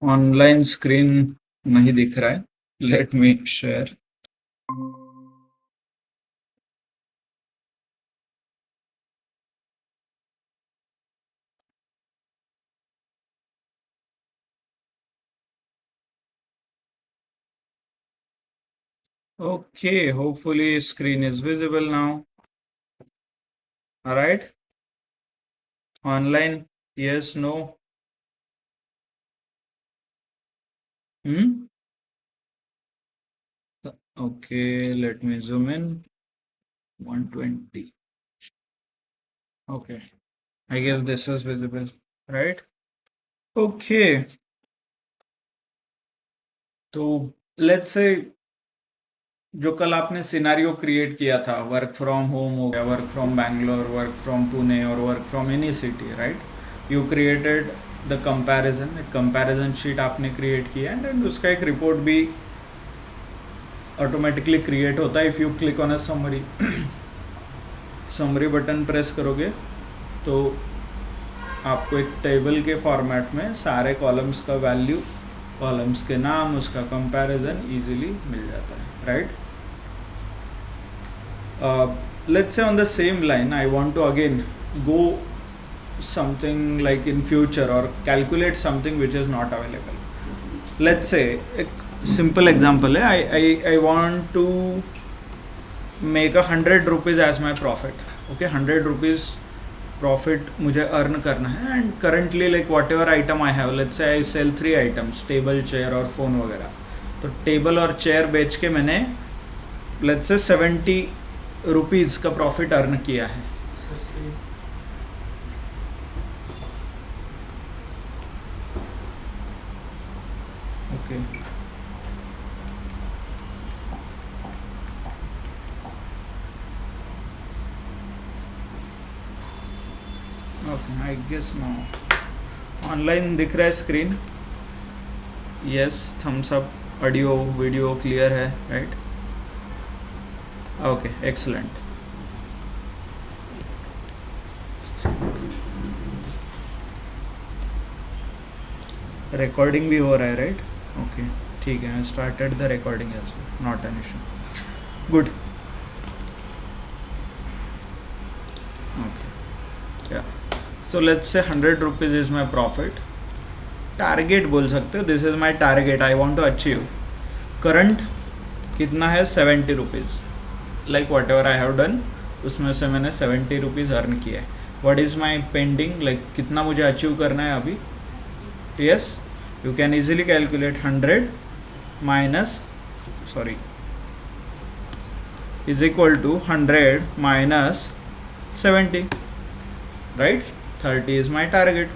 Online screen नहीं दिख रहा है. Let me share. Okay, hopefully screen is visible now. All right. Online, yes, no. Hmm. Okay, let me zoom in. 120. Okay, I guess this is visible, right? Okay, तो let's say जो कल आपने scenario create किया था, work from home हो गया, work from Bangalore, work from Pune और work from any city, right? You created the comparison, एक कंपैरिजन शीट आपने क्रिएट किया एंड उसका एक रिपोर्ट भी ऑटोमेटिकली क्रिएट होता है if you click on a summary. Summary button press करोगे तो आपको एक टेबल के फॉर्मेट में सारे कॉलम्स का वैल्यू, कॉलम्स के नाम, उसका कंपैरिजन इजीली मिल जाता है, right? Let's say on the same line I want to again go something like in future or calculate something which is not available. Let's say एक simple example है, I want to make 100 rupees as my profit. Okay, 100 rupees profit मुझे earn करना है and currently like whatever item I have, let's say I sell 3 items, table, chair और phone वगैरह. तो table और chair बेच के मैंने let's say 70 रुपीज़ का प्रॉफिट अर्न किया है. Okay, okay, I guess now online दिख रहा है screen. Yes, thumbs up, audio video clear है, राइट? Okay, excellent. रिकॉर्डिंग भी हो रहा है, राइट? ओके, ठीक है. I started the recording as well, not an issue. Good. Okay, yeah so let's say 100 rupees is my profit. Target बोल सकते हो, this is my target, I want to achieve. Current कितना है? 70 rupees. Like whatever I have done, उसमें से मैंने 70 rupees earn किया है. What is my pending, like कितना मुझे अचीव करना है अभी? Yes, you can easily calculate 100 minus, sorry, is equal to 100 minus 70, right? 30 is my target.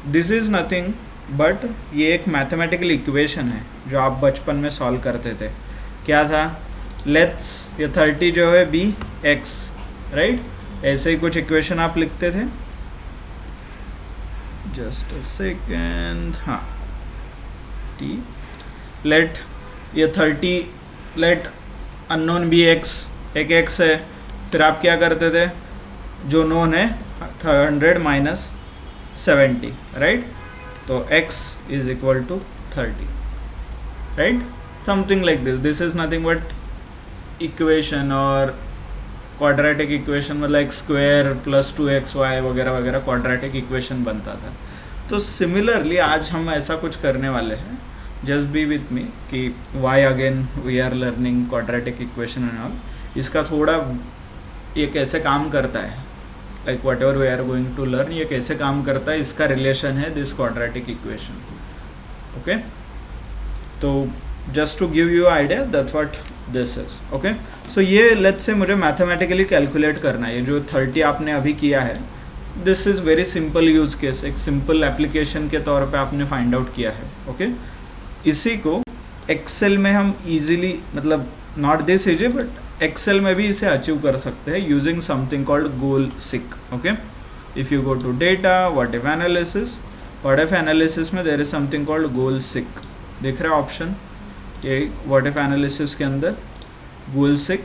This is nothing but ये एक मैथमेटिकल इक्वेशन है जो आप बचपन में सॉल्व करते थे. क्या था? लेट्स, ये 30 जो है बी एक्स, राइट? ऐसे ही कुछ इक्वेशन आप लिखते थे. Just a second. हाँ, टी, लेट ये 30, लेट अननोन बी एक्स, एक एक्स है. फिर आप क्या करते थे? जो नोन है 100 माइनस 70, राइट? तो x is equal to 30, right? Something like this. This is nothing but equation और क्वाड्रेटिक इक्वेशन, मतलब एक स्क्वायर प्लस 2xy वगैरह वगैरह क्वाड्रेटिक इक्वेशन बनता था. तो सिमिलरली आज हम ऐसा कुछ करने वाले हैं. जस्ट बी विथ मी कि why again we are learning quadratic equation and all. इसका थोड़ा ये कैसे काम करता है, like whatever we are going to learn, ये कैसे काम करता है, इसका रिलेशन है दिस क्वाड्रेटिक इक्वेशन. ओके, तो just to give you idea that's what this is. Okay, so ये लेट्स से मुझे मैथमेटिकली कैलकुलेट करना है. ये जो 30 आपने अभी किया है, this is very simple use case, एक सिंपल एप्लीकेशन के तौर पे आपने फाइंड आउट किया है. ओके, इसी को एक्सेल में हम इजीली, मतलब not this easy but Excel में भी इसे अचीव कर सकते हैं using something called goal seek. Okay, if you go to data, what if analysis, what if analysis में there is something called goal seek. दिख रहा है ऑप्शन ये व्हाट इफ एनालिसिस के अंदर, गोल सिक.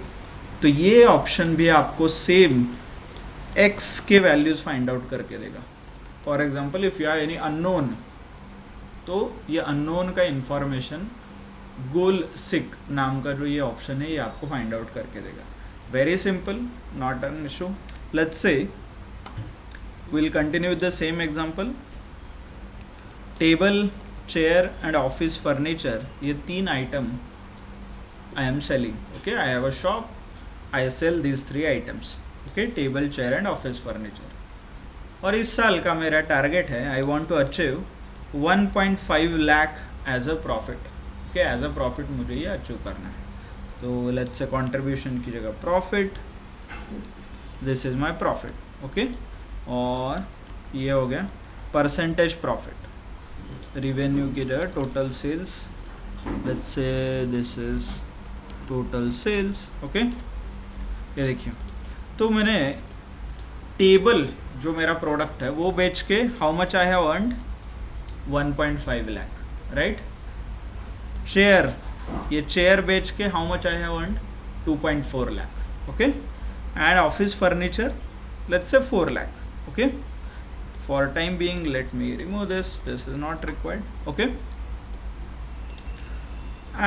तो ये ऑप्शन भी आपको सेम x के वैल्यूज़ फाइंड आउट करके देगा. For example if you are any unknown, तो ये अननोन का इंफॉर्मेशन गोल सिक नाम का जो ये ऑप्शन है ये आपको फाइंड आउट करके देगा. Very simple, not an issue. Let's say we'll continue with the same example. Table, chair and office furniture, ये 3 item I am selling. Okay, I have a shop, I sell these 3 items. Okay, table, chair and office furniture. और इस साल का मेरा target है, I want to achieve 1.5 lakh as a profit. Okay, as a profit मुझे ये achieve करना है. तो लेट्स से कंट्रीब्यूशन की जगह profit, this is my profit. Okay, और ये हो गया परसेंटेज प्रॉफिट. रिवेन्यू की जगह total sales, let's say this is total sales. Okay, ये देखिए, तो मैंने टेबल जो मेरा प्रोडक्ट है वो बेच के how much I have earned 1.5 lakh, right. Chair, ये चेयर बेच के how much I have earned 2.4 lakh. Okay, and office furniture let's say 4 lakh. okay, for time being let me remove this is not required. okay,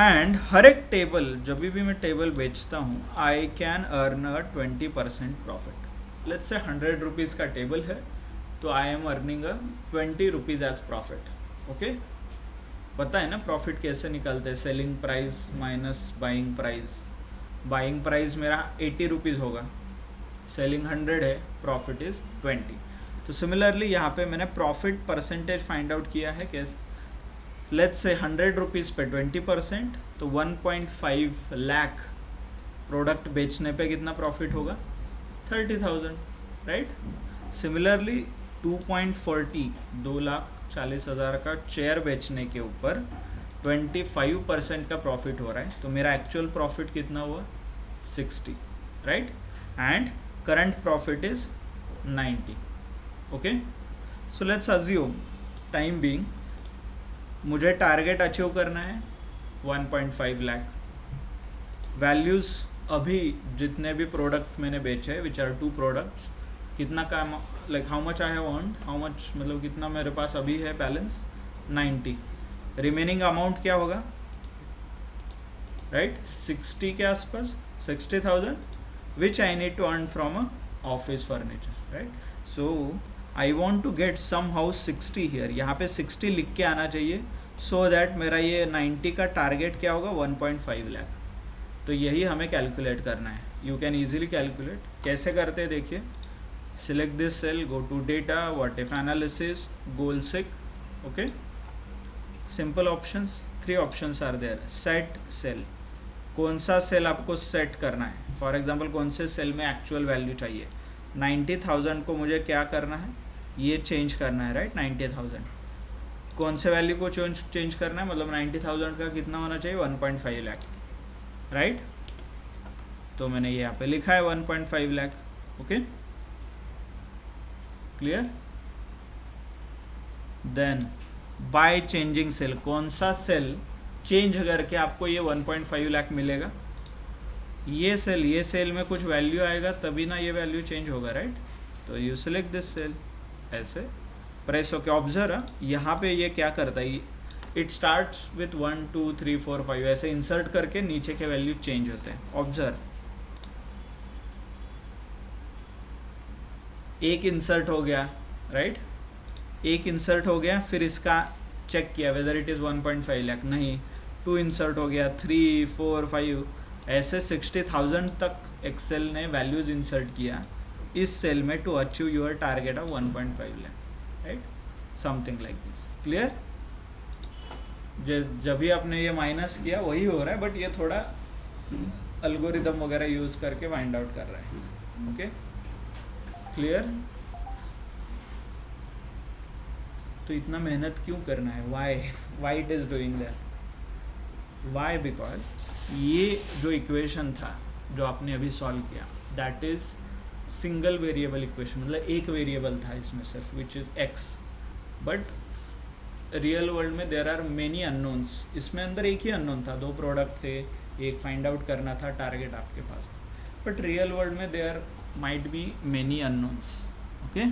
and हर एक table, जब भी मैं table बेचता हूँ I can earn a 20% profit. Let's say 100 rupees का table है, तो I am earning a 20 rupees as profit. Okay, पता है ना प्रॉफिट कैसे निकालते हैं, selling price minus buying price. Buying price मेरा 80 रुपीज़ होगा, सेलिंग 100 है, प्रॉफिट इज़ 20. तो सिमिलरली यहाँ पे मैंने प्रॉफिट परसेंटेज फाइंड आउट किया है कैसे. लेट्स से 100 रुपीज़ पे 20%, तो 1.5 लाख प्रोडक्ट बेचने पे कितना प्रॉफिट होगा, 30,000, राइट. सिमिलरली 2.40 2,40,000 का चेयर बेचने के ऊपर 25% का प्रॉफिट हो रहा है, तो मेरा एक्चुअल प्रॉफिट कितना हुआ 60, right. And current profit is 90. okay, so let's assume time being मुझे टारगेट अचीव करना है 1.5 लाख. वैल्यूज़ अभी जितने भी प्रोडक्ट मैंने बेचे विच आर 2 प्रोडक्ट्स, कितना का like how much I have earned, how much मतलब कितना मेरे पास अभी है बैलेंस 90. रिमेनिंग अमाउंट क्या होगा, राइट, 60 के आसपास, 60,000 which I need to earn from a office furniture, right. So I want to get somehow 60 here. यहाँ पे 60 लिख के आना चाहिए, so that मेरा ये 90 का टारगेट क्या होगा 1.5 लाख. तो यही हमें कैलकुलेट करना है. You can easily calculate. कैसे करते हैं देखिए, select this cell, go to data, what if analysis, goal seek. okay, simple options, 3 options are there. set cell, कौन सा सेल आपको सेट करना है. फॉर एग्जांपल कौन से सेल में एक्चुअल वैल्यू चाहिए, 90,000 को मुझे क्या करना है, ये चेंज करना है, राइट. 90,000 कौन से वैल्यू को चेंज करना है, मतलब 90,000 का कितना होना चाहिए 1.5 लाख, राइट. तो मैंने ये यहाँ पे लिखा है 1.5 lakh. Okay, clear. Then by changing cell, कौन सा सेल चेंज करके आपको ये 1.5 लाख मिलेगा. ये सेल में कुछ वैल्यू आएगा तभी ना ये वैल्यू चेंज होगा, राइट. तो यू सिलेक्ट दिस सेल, ऐसे प्रेस होके ऑब्जर्व, यहाँ पे ये क्या करता है, इट स्टार्ट्स विथ 1 2 3 4 5 ऐसे इंसर्ट करके नीचे के वैल्यू चेंज होते हैं. ऑब्जर्व, एक इंसर्ट हो गया, राइट, एक इंसर्ट हो गया, फिर इसका चेक किया वेदर इट इज़ 1.5 लाख, नहीं, 2 इंसर्ट हो गया, 3 4 5 ऐसे 60,000 तक एक्सेल ने वैल्यूज इंसर्ट किया इस सेल में to achieve your target of 1.5 lakh, right. Something like this. Clear. जब भी आपने ये माइनस किया वही हो रहा है, बट ये थोड़ा अल्गोरिदम वगैरह यूज़ करके फाइंड आउट कर रहा है. Okay, clear. तो इतना मेहनत क्यों करना है, why it is doing that, why, because ये जो इक्वेशन था जो आपने अभी सॉल्व किया that is single variable equation, मतलब एक वेरिएबल था इसमें सिर्फ which is x. But real world में देयर आर मेनी अननोन्स. इसमें अंदर एक ही अननोन था, 2 प्रोडक्ट थे, एक फाइंड आउट करना था, टारगेट आपके पास था. बट रियल वर्ल्ड में there might be many unknowns. Okay,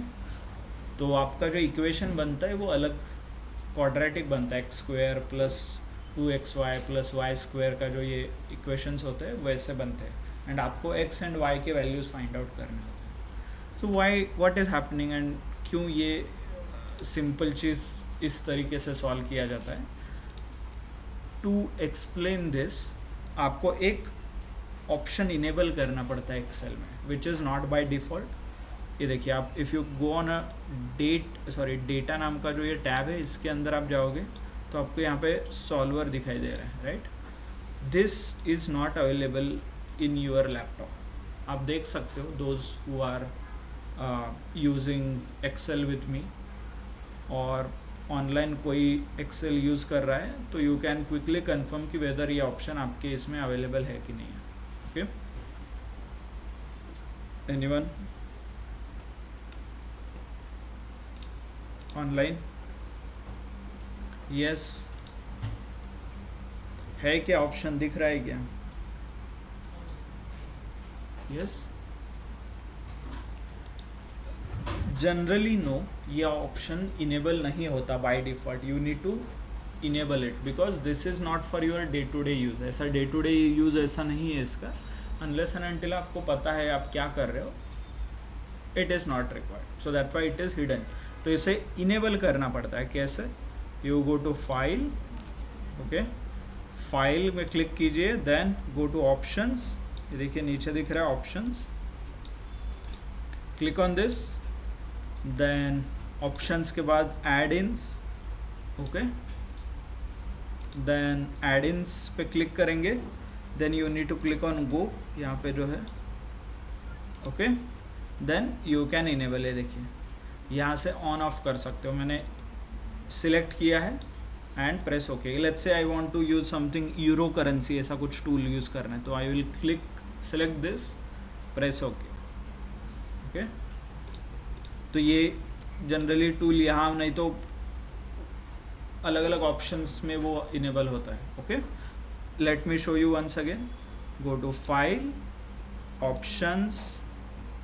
तो आपका जो इक्वेशन बनता है वो अलग क्वाड्रेटिक बनता है, x² plus 2xy plus y² का जो ये इक्वेशंस होते हैं वैसे बनते हैं, एंड आपको x एंड y के वैल्यूज़ फाइंड आउट करने होते हैं। So why what is happening and क्यों ये सिंपल चीज़ इस तरीके से सॉल्व किया जाता है। टू एक्सप्लेन दिस आपको एक ऑप्शन इनेबल करना पड़ता है एक्सेल में, which is not by default. ये देखिए आप if you go on a data नाम का जो ये टैब है, इसके अंदर आप जाओगे तो आपको यहाँ पे सॉल्वर दिखाई दे रहा है, right. This is not available in your laptop. आप देख सकते हो those who are using Excel with me, और ऑनलाइन कोई एक्सेल यूज़ कर रहा है तो यू कैन क्विकली कंफर्म कि वेदर ये ऑप्शन आपके इसमें अवेलेबल है कि नहीं है। Okay, anyone online? यस, है क्या ऑप्शन दिख रहा है क्या? यस, जनरली नो, ये ऑप्शन इनेबल नहीं होता by default. You need to enable it because this is not for your day to day use. ऐसा डे टू डे यूज़ ऐसा नहीं है इसका, अनलेस एंड अनटिल आपको पता है आप क्या कर रहे हो, it is not required, so that why it is hidden. तो इसे इनेबल करना पड़ता है। कैसे? You go to file, okay, file में क्लिक कीजिए, देन गो टू ऑप्शंस, ये देखिए नीचे दिख रहा है options, click on this, then options के बाद add ins, okay, then add ins पे क्लिक करेंगे, then you need to click on go, यहाँ पे जो है, okay, then you can enable. ये देखिए यहाँ से ऑन ऑफ कर सकते हो। मैंने सिलेक्ट किया है and press okay. Let's say I want to use something euro currency, ऐसा कुछ टूल यूज़ करना है, तो I will click select this, press okay, okay. तो ये जनरली टूल यहाँ, नहीं तो अलग अलग ऑप्शंस में वो इनेबल होता है, okay. Let me show you once again, go to file, options,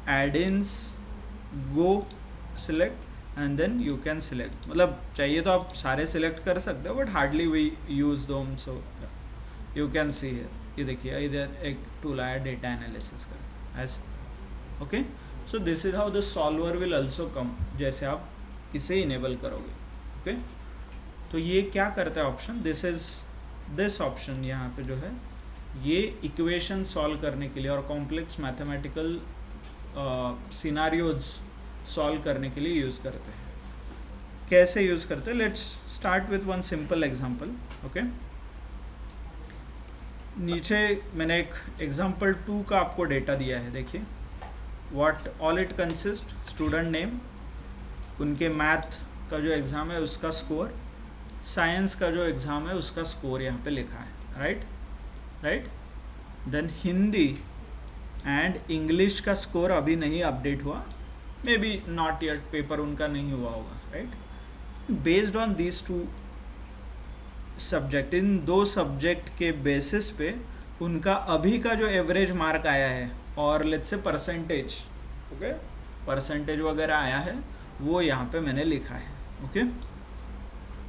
add-ins, go, select and then you can select. मतलब चाहिए तो आप सारे सिलेक्ट कर सकते हो, but hardly we use them, so you can see here. ये देखिए इधर एक टूल आया डेटा एनालिसिस का, ऐसे, okay. So this is how the solver will also come, जैसे आप इसे इनेबल करोगे, ओके। तो ये क्या करता है ऑप्शन, दिस ऑप्शन यहाँ पे जो है, ये इक्वेशन सॉल्व करने के लिए और कॉम्प्लेक्स मैथमेटिकल सिनारियोज सॉल्व करने के लिए यूज़ करते हैं। कैसे यूज़ करते हैं? Let's start with one simple example, okay. नीचे मैंने एक एग्जांपल 2 का आपको डेटा दिया है, देखिए what all it consist, student name, उनके मैथ का जो एग्ज़ाम है उसका स्कोर, साइंस का जो एग्ज़ाम है उसका स्कोर यहाँ पे लिखा है, right. Then Hindi and English का स्कोर अभी नहीं अपडेट हुआ, maybe not yet, paper उनका नहीं हुआ होगा, right. Based on these 2 subject, इन 2 सब्जेक्ट के बेसिस पे उनका अभी का जो एवरेज मार्क आया है, और let's say percentage, okay, percentage वगैरह आया है, वो यहाँ पे मैंने लिखा है, okay,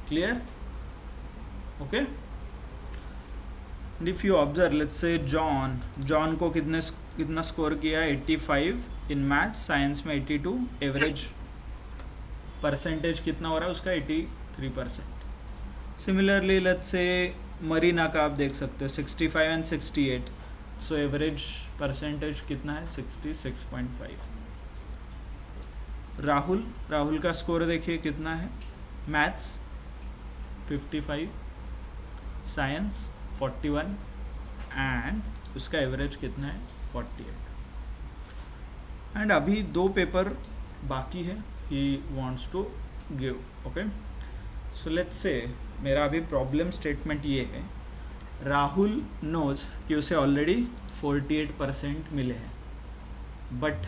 clear, okay. If you observe, let's say John को कितना स्कोर किया, 85 इन मैथ्स, साइंस में 82, एवरेज परसेंटेज कितना हो रहा है उसका, 83%। सिमिलरली लेट्स से मरीना का आप देख सकते हो 65 एंड 68, सो एवरेज परसेंटेज कितना है, 66.5। राहुल का स्कोर देखिए कितना है, मैथ्स 55, साइंस 41 एंड उसका एवरेज कितना है, 48। एंड अभी 2 पेपर बाकी है, he wants to give, okay. So let's say मेरा अभी प्रॉब्लम स्टेटमेंट ये है, राहुल नोज कि उसे ऑलरेडी 48% मिले हैं, बट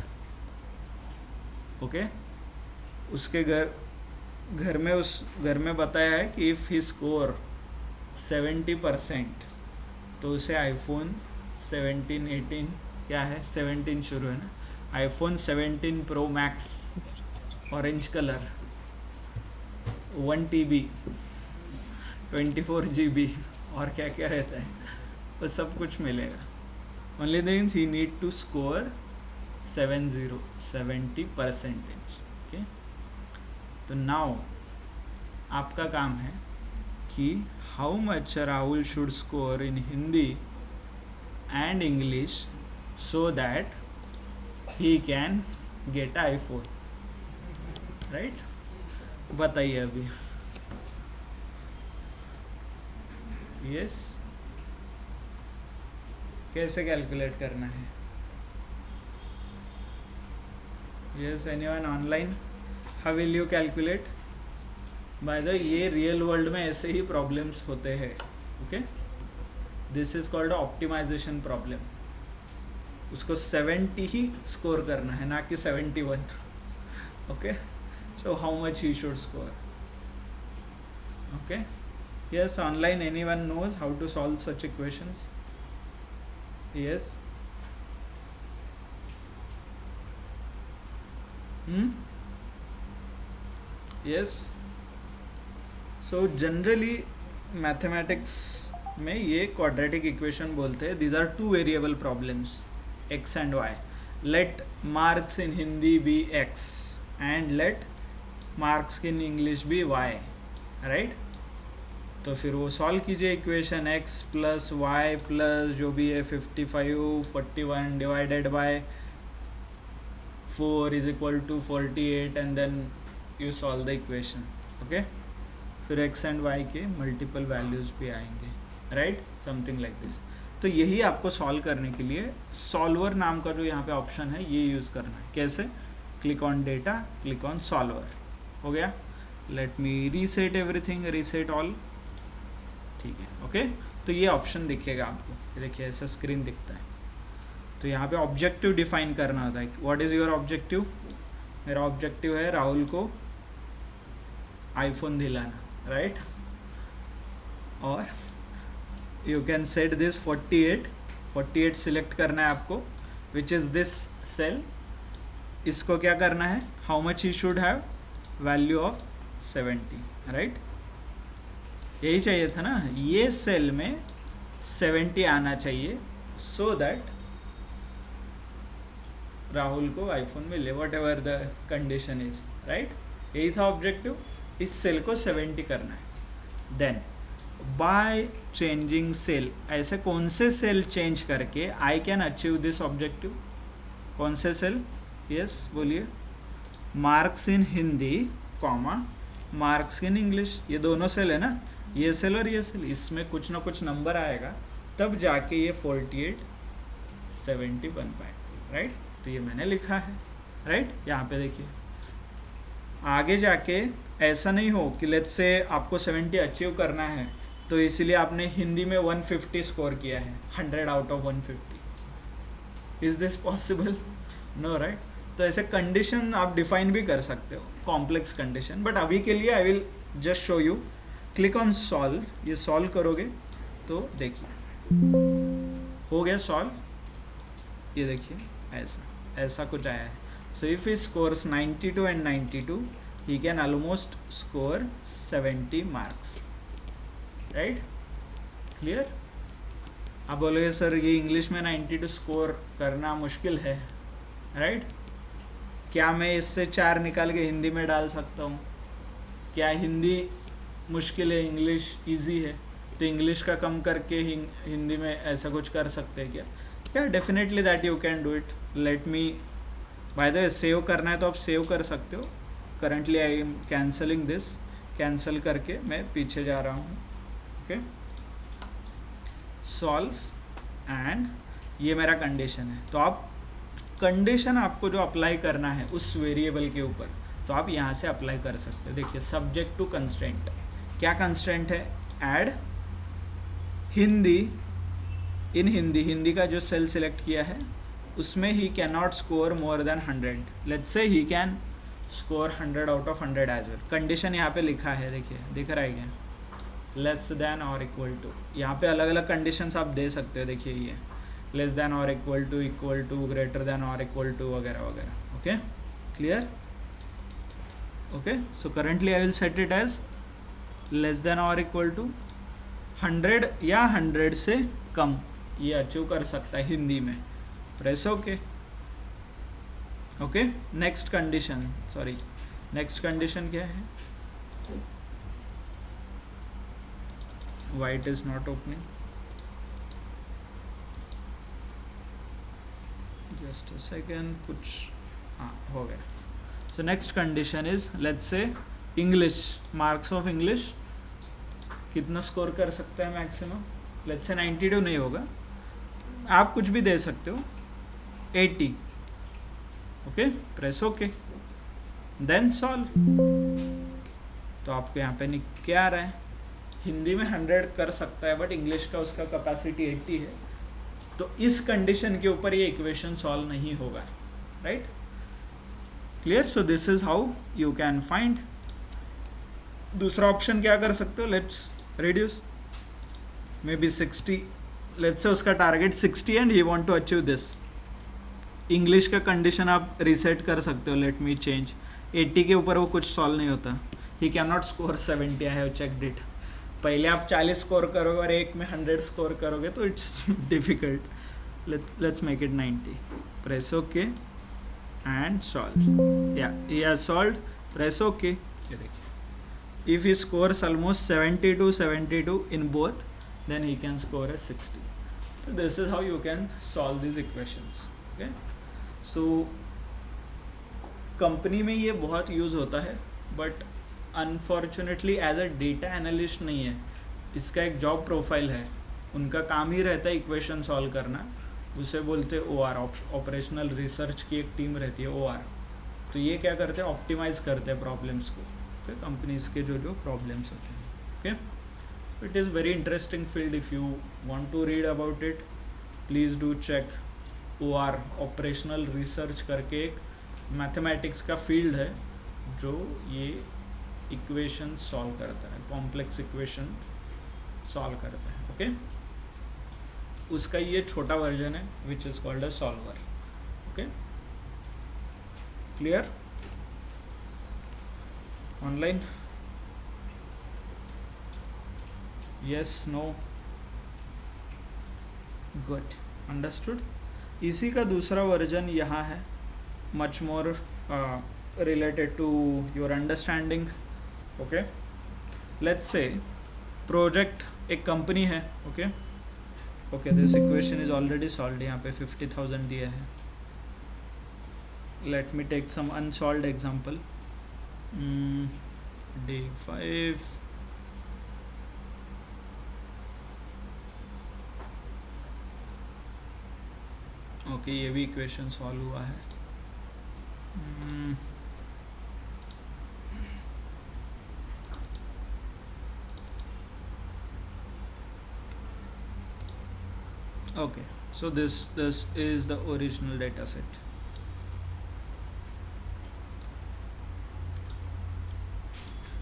ओके, उसके घर में बताया है कि इफ़ ही स्कोर 70% तो उसे आईफोन 17, 18, क्या है 17 शुरू है ना, iPhone 17 pro max orange colour, 1 TB, 24 GB और क्या क्या रहता है, वो सब कुछ मिलेगा. Only things he need to score 70%. Okay, तो नाउ आपका काम है कि how much Rahul should score in Hindi and English so that he can get iPhone. Right, बताइए अभी. यस, कैसे कैलकुलेट करना है? Yes, anyone online? How will you calculate? By the way, ये रियल वर्ल्ड में ऐसे ही प्रॉब्लम्स होते हैं. Okay, this is called optimization problem. उसको 70 ही स्कोर करना है, ना कि 71. Okay, so how much he should score? Okay, yes, online anyone knows how to solve such equations? Yes. Yes. So generally mathematics में ये quadratic equation बोलते हैं. These are two variable problems, x and y. Let marks in Hindi be x and let marks in English भी y. Right, तो फिर वो solve कीजिए. Equation x plus y plus जो भी है 55 41 divided by 4 is equal to 48 and then you solve the equation. Okay, फिर x and y के मल्टीपल वैल्यूज भी आएंगे. Right, something like this. तो यही आपको सॉल्व करने के लिए सॉल्वर नाम का जो यहाँ पे ऑप्शन है ये यूज़ करना है. कैसे? Click on data, click on solver. हो गया. Let me reset everything, reset all. ठीक है. ओके, तो ये ऑप्शन दिखेगा आपको. देखिए ऐसा स्क्रीन दिखता है. तो यहाँ पे ऑब्जेक्टिव डिफाइन करना होता है. What is your objective? मेरा ऑब्जेक्टिव है राहुल को आईफोन दिलाना. राइट, और you can set this 48 select करना है आपको, विच इज़ दिस सेल. इसको क्या करना है? How much he should have? Value of 70. Right, यही चाहिए था ना. ये सेल में 70 आना चाहिए सो दैट राहुल को आईफोन मिले, what ever the condition is. Right, यही था ऑब्जेक्टिव. इस सेल को 70 करना है. देन बाय चेंजिंग सेल, ऐसे कौन से सेल चेंज करके I can achieve this objective? कौन से सेल? यस, बोलिए. Marks in Hindi comma marks in English. ये दोनों सेल है ना, ये सेल और ये सेल. इसमें कुछ ना कुछ नंबर आएगा तब जाके ये 48 70 बन पाएगा. राइट, तो ये मैंने लिखा है. राइट, यहाँ पे देखिए. आगे जाके ऐसा नहीं हो कि लेट्स से आपको 70 अचीव करना है तो इसलिए आपने हिंदी में 150 स्कोर किया है, 100 out of 150. Is this possible? No. Right, तो ऐसे कंडीशन आप डिफाइन भी कर सकते हो, कॉम्प्लेक्स कंडीशन. बट अभी के लिए I will just show you. Click on solve. ये सॉल्व करोगे तो देखिए हो गया सॉल्व. ये देखिए ऐसा कुछ आया है. So if he scores 92 and 92 he can almost score 70 marks. Right, clear? आप बोलोगे सर ये इंग्लिश में 92 स्कोर करना मुश्किल है. राइट, क्या मैं इससे 4 निकाल के हिंदी में डाल सकता हूँ? क्या हिंदी मुश्किल है, इंग्लिश इजी है, तो इंग्लिश का कम करके हिंदी में ऐसा कुछ कर सकते हैं क्या? या definitely that you can do it. Let me, bye the way, save करना है तो आप सेव कर सकते हो. Currently I am cancelling this. Cancel करके मैं पीछे जा रहा हूँ. ओके, सॉल्व एंड ये मेरा कंडीशन है. तो आप कंडीशन आपको जो अप्लाई करना है उस वेरिएबल के ऊपर, तो आप यहाँ से अप्लाई कर सकते हो. देखिए, सब्जेक्ट टू कंस्ट्रेंट. क्या कंस्ट्रेंट है? ऐड हिंदी. इन हिंदी का जो सेल सिलेक्ट किया है उसमें he can not score more than 100. Let's say he can score 100 out of 100 as well. Condition यहाँ पे लिखा है, देखिए दिख रहा है क्या? लेस देन और इक्वल टू. यहाँ पे अलग अलग कंडीशंस आप दे सकते हो. देखिए ये लेस देन और इक्वल टू, ग्रेटर देन और इक्वल टू, वगैरह वगैरह. Okay, clear? Okay, so currently I will set it as less than और इक्वल टू 100 या 100 से कम ये अचीव कर सकता है हिंदी में. Press okay. Okay, next condition, sorry next condition क्या है? White is not opening, just a second, कुछ हाँ हो गया. So next condition is let's say English, marks of English कितना स्कोर कर सकता है मैक्सिमम? लेट्स से 92 नहीं होगा, आप कुछ भी दे सकते हो, 80. Okay, press okay, then solve. तो आपको यहाँ पे क्या आ रहा है? हिंदी में 100 कर सकता है बट इंग्लिश का उसका कैपेसिटी 80 है, तो इस कंडीशन के ऊपर ये इक्वेशन सॉल्व नहीं होगा. Right, clear? So this is how you can find. दूसरा ऑप्शन क्या कर सकते हो? Let's reduce maybe 60. Let's say उसका target 60 and he want to achieve this. English का कंडीशन आप रीसेट कर सकते हो. लेट मी चेंज 80 के ऊपर वो कुछ सॉल्व नहीं होता. ही can not score 70. I have checked it. पहले आप 40 स्कोर करोगे और एक में 100 स्कोर करोगे तो it's difficult. Let's make it 90. Press okay and solve. या he has solved. Press okay. ये देखिए, if he scores almost 72 in both, then he can score a 60. So this is how you can solve these equations. Okay, so company में ये बहुत use होता है but unfortunately as a data analyst नहीं है. इसका एक जॉब प्रोफाइल है, उनका काम ही रहता है इक्वेशन सॉल्व करना. उसे बोलते हैं OR, ऑपरेशनल रिसर्च की एक टीम रहती है OR. तो ये क्या करते हैं? ऑप्टिमाइज़ करते हैं प्रॉब्लम्स को, फिर कंपनीज के जो प्रॉब्लम्स होते हैं. Okay, it is very interesting field. If you want to read about it, please do check OR, operational research करके एक मैथमेटिक्स का फील्ड है जो ये इक्वेशन सॉल्व करता है, कॉम्प्लेक्स इक्वेशन सॉल्व करता है. ओके, उसका ये छोटा वर्जन है which is called a solver. Okay, clear? Online? yes, no, good, understood. इसी का दूसरा वर्जन यहाँ है, much more related to your understanding. okay, let's say project एक कंपनी है. okay, okay, this equation is already solved. यहाँ पे 50,000 दिया है. let me take some unsolved example. D5. Okay, ये भी इक्वेशन सॉल्व हुआ है. Okay, so this is the original data set.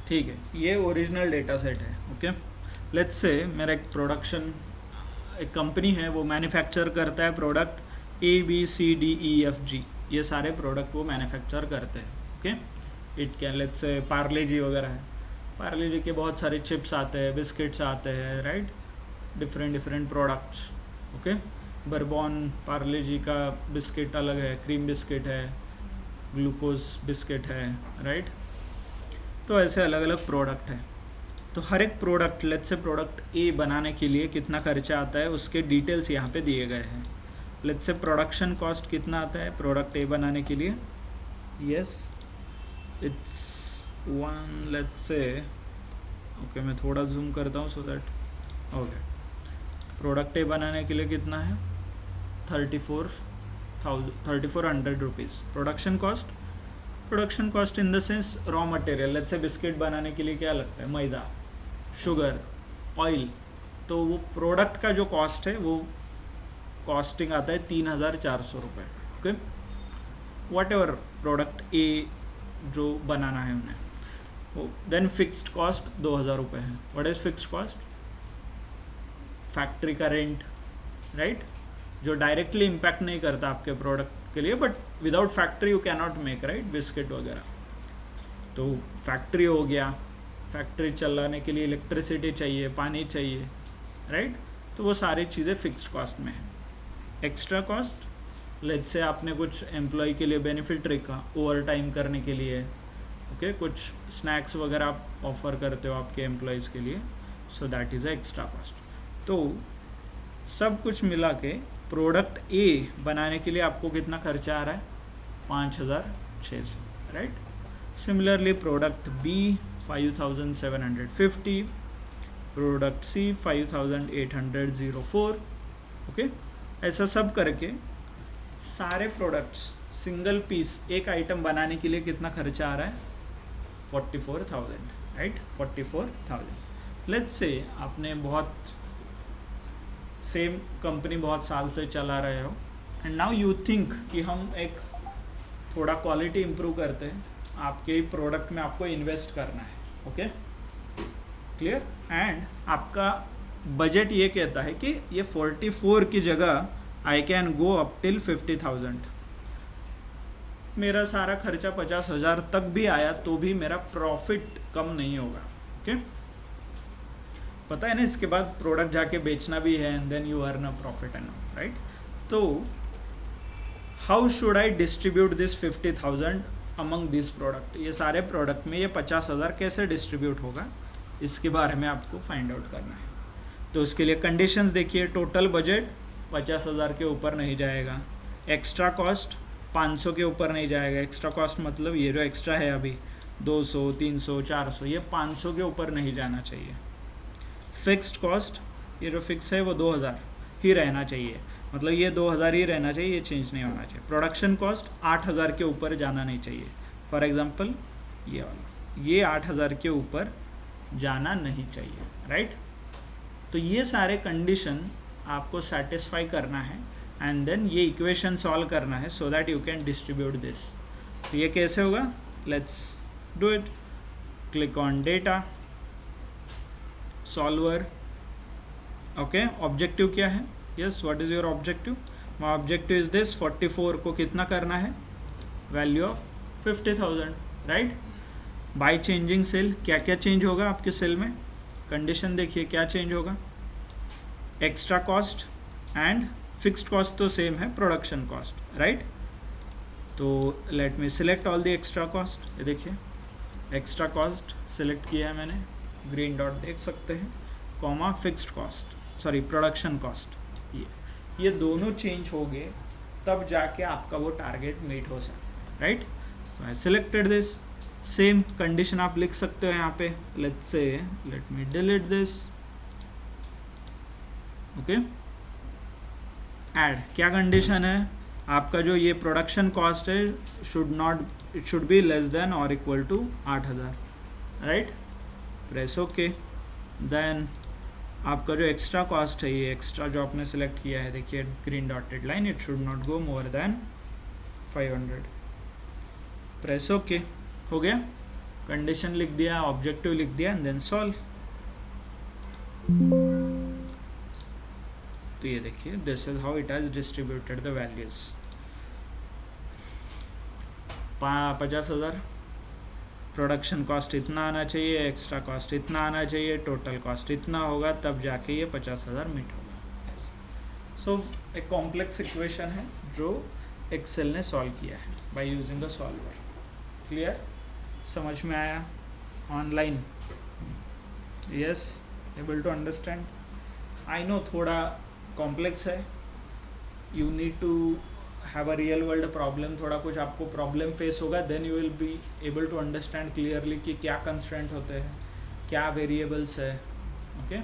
ठीक है, ये ओरिजिनल डेटा सेट है. ओके, लेट्स से मेरा एक प्रोडक्शन, एक कंपनी है, वो मैन्युफैक्चर करता है प्रोडक्ट ABCDEFG. ये सारे प्रोडक्ट वो मैन्युफैक्चर करते हैं. Okay, it can let's say Parle जी वगैरह है. पार्ले जी के बहुत सारे चिप्स आते हैं, बिस्किट्स आते हैं, right, different products. Okay, bourbon Parle G का बिस्किट अलग है, क्रीम बिस्किट है, ग्लूकोज बिस्किट है, राइट. तो ऐसे अलग अलग प्रोडक्ट हैं. तो हर एक product, let's say product A बनाने के लिए कितना खर्चा आता है उसके डिटेल्स यहाँ पे दिए गए हैं. लेट्स से प्रोडक्शन कॉस्ट कितना आता है प्रोडक्ट A बनाने के लिए? Yes, it's 1. Let's say okay, मैं थोड़ा जूम करता हूँ so that. Okay, product A बनाने के लिए कितना है? 3400 rupees production cost. Production cost in the sense raw material. Let's say biscuit बनाने के लिए क्या लगता है? मैदा, शुगर, ऑयल. तो वो प्रोडक्ट का जो कॉस्ट है वो कॉस्टिंग आता है 3400 रुपये. Okay, what ever product A जो बनाना है उन्हें, वो देन फिक्स्ड कॉस्ट 2000 रुपये है. What is fixed cost? Factory का रेंट, राइट, जो डायरेक्टली इम्पैक्ट नहीं करता आपके प्रोडक्ट के लिए, but without factory you can not make, right, biscuit वगैरह. तो फैक्ट्री हो गया, फैक्ट्री चलाने के लिए इलेक्ट्रिसिटी चाहिए, पानी चाहिए, राइट। तो वो सारी चीज़ें फिक्स्ड कॉस्ट में है। एक्स्ट्रा कॉस्ट, लेट्स से आपने कुछ एम्प्लॉय के लिए बेनिफिट रखा ओवर टाइम करने के लिए, ओके, कुछ स्नैक्स वगैरह आप ऑफर करते हो आपके एम्प्लॉयज़ के लिए, so that is a extra cost. तो सब कुछ मिला के प्रोडक्ट ए बनाने के लिए आपको कितना खर्चा आ रहा है, 5,600, right. Similarly product B 5,750, product C 5,804, okay. ऐसा सब करके सारे प्रोडक्ट्स सिंगल पीस एक आइटम बनाने के लिए कितना खर्चा आ रहा है, 44,000, राइट, 44,000। लेट्स से आपने बहुत सेम कंपनी बहुत साल से चला रहे हो एंड नाउ यू थिंक कि हम एक थोड़ा क्वालिटी इम्प्रूव करते हैं, आपके ही प्रोडक्ट में आपको इन्वेस्ट करना है, ओके, क्लियर। एंड आपका बजट ये कहता है कि ये 44 की जगह I can go up till 50,000, मेरा सारा खर्चा 50,000 तक भी आया तो भी मेरा प्रॉफिट कम नहीं होगा, ओके। पता है ना, इसके बाद प्रोडक्ट जाके बेचना भी है and then you earn a profit and right. तो how should I distribute this 50,000 among this product, ये सारे प्रोडक्ट में ये 50,000 कैसे डिस्ट्रीब्यूट होगा, इसके बारे में आपको फाइंड आउट करना है। तो उसके लिए कंडीशंस देखिए, टोटल बजट 50,000 के ऊपर नहीं जाएगा, एक्स्ट्रा कॉस्ट 500 के ऊपर नहीं जाएगा, एक्स्ट्रा कॉस्ट मतलब ये जो एक्स्ट्रा है अभी 200, 300, 400, ये 500 के ऊपर नहीं जाना चाहिए। फिक्स्ड कॉस्ट, ये जो फिक्स है वो 2,000 ही रहना चाहिए, मतलब ये 2,000 ही रहना चाहिए, ये चेंज नहीं होना चाहिए। प्रोडक्शन कॉस्ट 8,000 के ऊपर जाना नहीं चाहिए, फॉर एग्जांपल ये वाला, ये 8,000 के ऊपर जाना नहीं चाहिए, राइट। तो ये सारे कंडीशन आपको सेटिस्फाई करना है एंड देन ये इक्वेशन सॉल्व करना है so that you can distribute this. तो ये कैसे होगा, let's do it. Click on data, solver, okay. Objective क्या है, yes, what is your objective, my objective is this, 44 को कितना करना है, value of 50,000, right. By changing cell, क्या क्या चेंज होगा आपके सेल में, कंडीशन देखिए क्या चेंज होगा, extra cost and fixed cost तो सेम है, प्रोडक्शन कॉस्ट, राइट। तो let me select all the extra cost, ये देखिए एक्स्ट्रा कॉस्ट सिलेक्ट किया है मैंने, ग्रीन डॉट देख सकते हैं, comma fixed cost, sorry production cost, ये दोनों चेंज हो गए तब जाके आपका वो टारगेट मीट हो सकता, right. So I selected this, same condition आप लिख सकते हो यहाँ पे, let's say let me delete this, okay. Add, क्या कंडीशन है, आपका जो ये प्रोडक्शन कॉस्ट है it should be less than और equal to 8,000, right. Press okay. Then आपका जो एक्स्ट्रा कॉस्ट है, ये एक्स्ट्रा जो आपने सेलेक्ट किया है, देखिए green dotted line, it should not go more than 500, press okay, हो गया। कंडीशन लिख दिया, ऑब्जेक्टिव लिख दिया एंड देन सॉल्व। तो ये देखिए this is how it has distributed the values. 50,000 production cost इतना आना चाहिए, एक्स्ट्रा कॉस्ट इतना आना चाहिए, टोटल कॉस्ट इतना होगा, तब जाके ये 50,000 मीट होगा, ऐसे। सो एक कॉम्प्लेक्स इक्वेशन है जो एक्सेल ने सॉल्व किया है by using the solver. Clear, समझ में आया, online, yes, able to understand. I know थोड़ा कॉम्प्लेक्स है, you need to have a real world problem, थोड़ा कुछ आपको प्रॉब्लम फेस होगा, then you will be able to understand clearly कि क्या कंस्ट्रेंट होते हैं, क्या वेरिएबल्स है, ओके।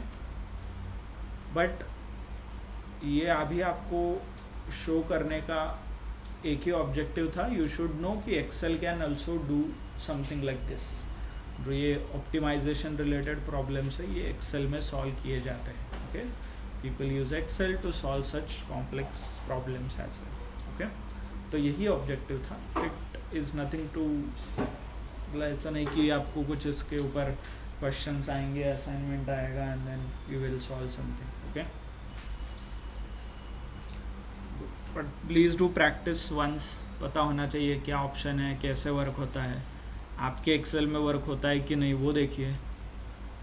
बट ये अभी आपको शो करने का एक ही ऑब्जेक्टिव था, यू शुड नो कि Excel can also do something like this. जो ये ऑप्टिमाइजेशन रिलेटेड प्रॉब्लम्स है, ये एक्सेल में सॉल्व किए जाते हैं, ओके। People use Excel to solve such complex problems as well, okay. तो यही ऑब्जेक्टिव था, इट इज़ नथिंग टू, मतलब ऐसा नहीं कि आपको कुछ इसके ऊपर क्वेश्चंस आएंगे, असाइनमेंट आएगा and then you will solve something, okay. But please do practice once, पता होना चाहिए क्या ऑप्शन है, कैसे वर्क होता है, आपके एक्सेल में वर्क होता है कि नहीं वो देखिए,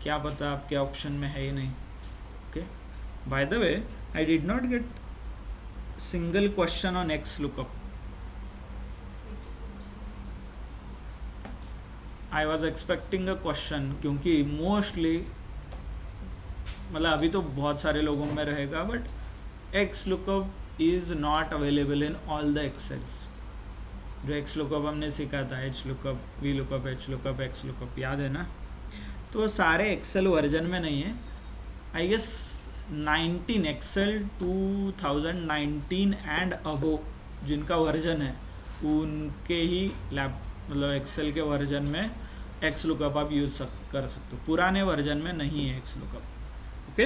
क्या पता आपके ऑप्शन में है ही नहीं। Okay, by the way I did not get single question on X lookup. I was expecting a question, क्योंकि मोस्टली मतलब अभी तो बहुत सारे लोगों में रहेगा, but X lookup is not available in all the Excels. जो एक्स लुकअप हमने सीखा था, H lookup, V lookup, H lookup, X lookup, याद है ना? तो सारे एक्सेल वर्जन में नहीं है। I guess 19 Excel 2019 and above जिनका वर्जन है उनके ही लैप मतलब एक्सेल के वर्जन में एक्स लुकअप आप यूज़ कर सकते हो। पुराने वर्जन में नहीं है x lookup. Okay,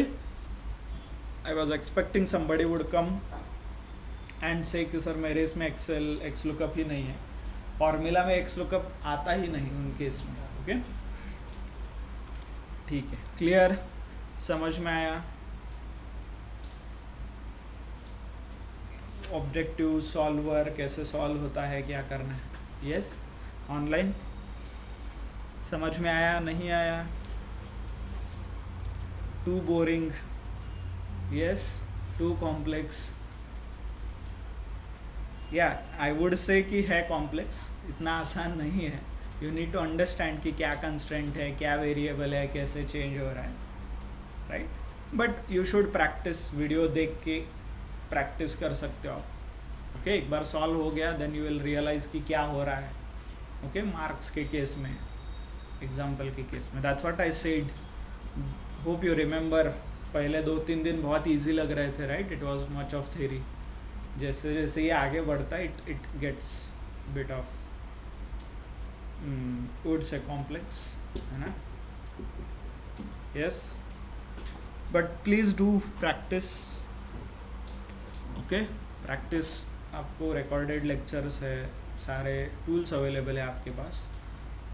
I was expecting somebody would come and say कि सर मेरे इसमें एक्सेल एक्स लुकअप ही नहीं है, फॉर्मूला में एक्स लुकअप आता ही नहीं उनके इसमें। ओके, ठीक है, क्लियर, समझ में आया? ऑब्जेक्टिव सॉल्वर कैसे सॉल्व होता है, क्या करना है? यस, ऑनलाइन समझ में आया, नहीं आया? Too boring? Yes, too complex? या आई वुड से कि है कॉम्प्लेक्स, इतना आसान नहीं है। यू नीड टू अंडरस्टैंड कि क्या कंस्ट्रेंट है, क्या वेरिएबल है, कैसे चेंज हो रहा है, right? But you should practice, video देख के प्रैक्टिस कर सकते हो आप। ओके, एक बार सॉल्व हो गया देन यू विल रियलाइज कि क्या हो रहा है। ओके, मार्क्स के केस में, एग्जाम्पल के केस में, that's what I said. Hope you remember, पहले 2-3 दिन बहुत ईजी लग रहे थे, right? It was much of theory. जैसे जैसे ये आगे बढ़ता है it gets bit of would say complex, है ना? Yes, but please do practice. Okay, practice, आपको रिकॉर्डेड लेक्चर्स है, सारे टूल्स अवेलेबल है आपके पास,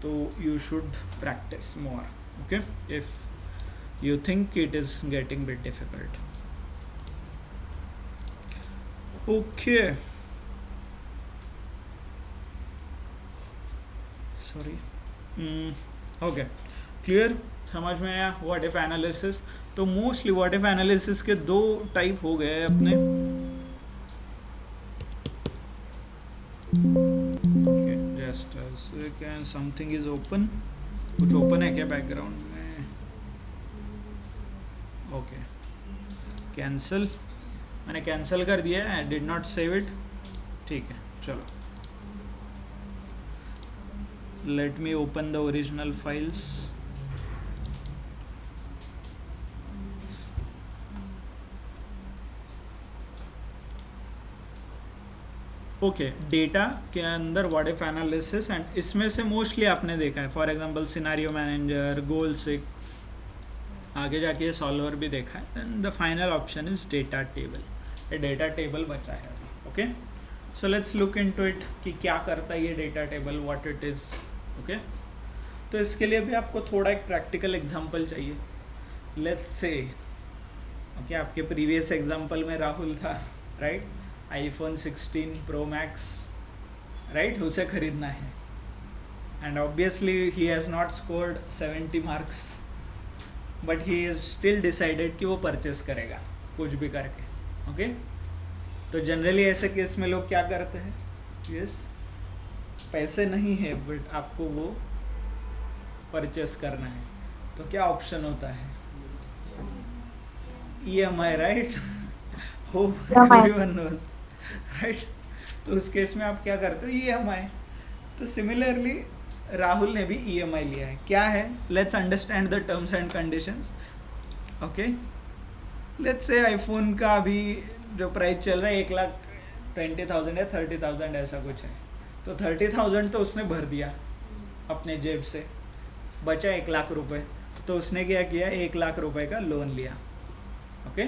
तो you should practice more. Okay, if you think it is getting bit difficult. Okay, sorry, okay, clear, समझ में आया? व्हाट इफ एनालिसिस, तो मोस्टली व्हाट इफ एनालिसिस के 2 टाइप हो गए अपने। Okay, just can something is open, कुछ open है क्या बैकग्राउंड में? ओके, कैंसिल, मैंने कैंसिल कर दिया है, आई डिड नॉट सेव इट। ठीक है, चलो, let me open the original files. Okay, data के अंदर व्हाट इफ एनालिसिस, एंड इसमें से मोस्टली आपने देखा है, for example scenario manager, goal seek, आगे जाके ये सॉल्वर भी देखा है। Then the final option is data table. ये डेटा टेबल बचा है अभी। Okay, so let's look into it कि क्या करता है ये data table, what it is. Okay, तो इसके लिए भी आपको थोड़ा एक प्रैक्टिकल एग्जांपल चाहिए। लेट्स से ओके, आपके प्रीवियस एग्जांपल में राहुल था, right? iPhone 16 Pro Max, right? उसे खरीदना है, and obviously he has not scored 70 marks, but he is still decided कि वो परचेस करेगा कुछ भी करके। ओके, तो जनरली ऐसे केस में लोग क्या करते हैं? यस, पैसे नहीं है बट आपको वो परचेस करना है, तो क्या ऑप्शन होता है? EMI, right? Hope everyone knows, right? तो उस केस में आप क्या करते हो? EMI। तो सिमिलरली राहुल ने भी EMI लिया है। क्या है? Let's understand the terms and conditions. Okay, let's से आईफोन का अभी जो प्राइस चल रहा है 1,20,000 या 30,000 ऐसा कुछ है, तो 30,000 तो उसने भर दिया अपने जेब से, बचा 1,00,000 रुपये, तो उसने क्या किया? 1,00,000 रुपये का लोन लिया। ओके,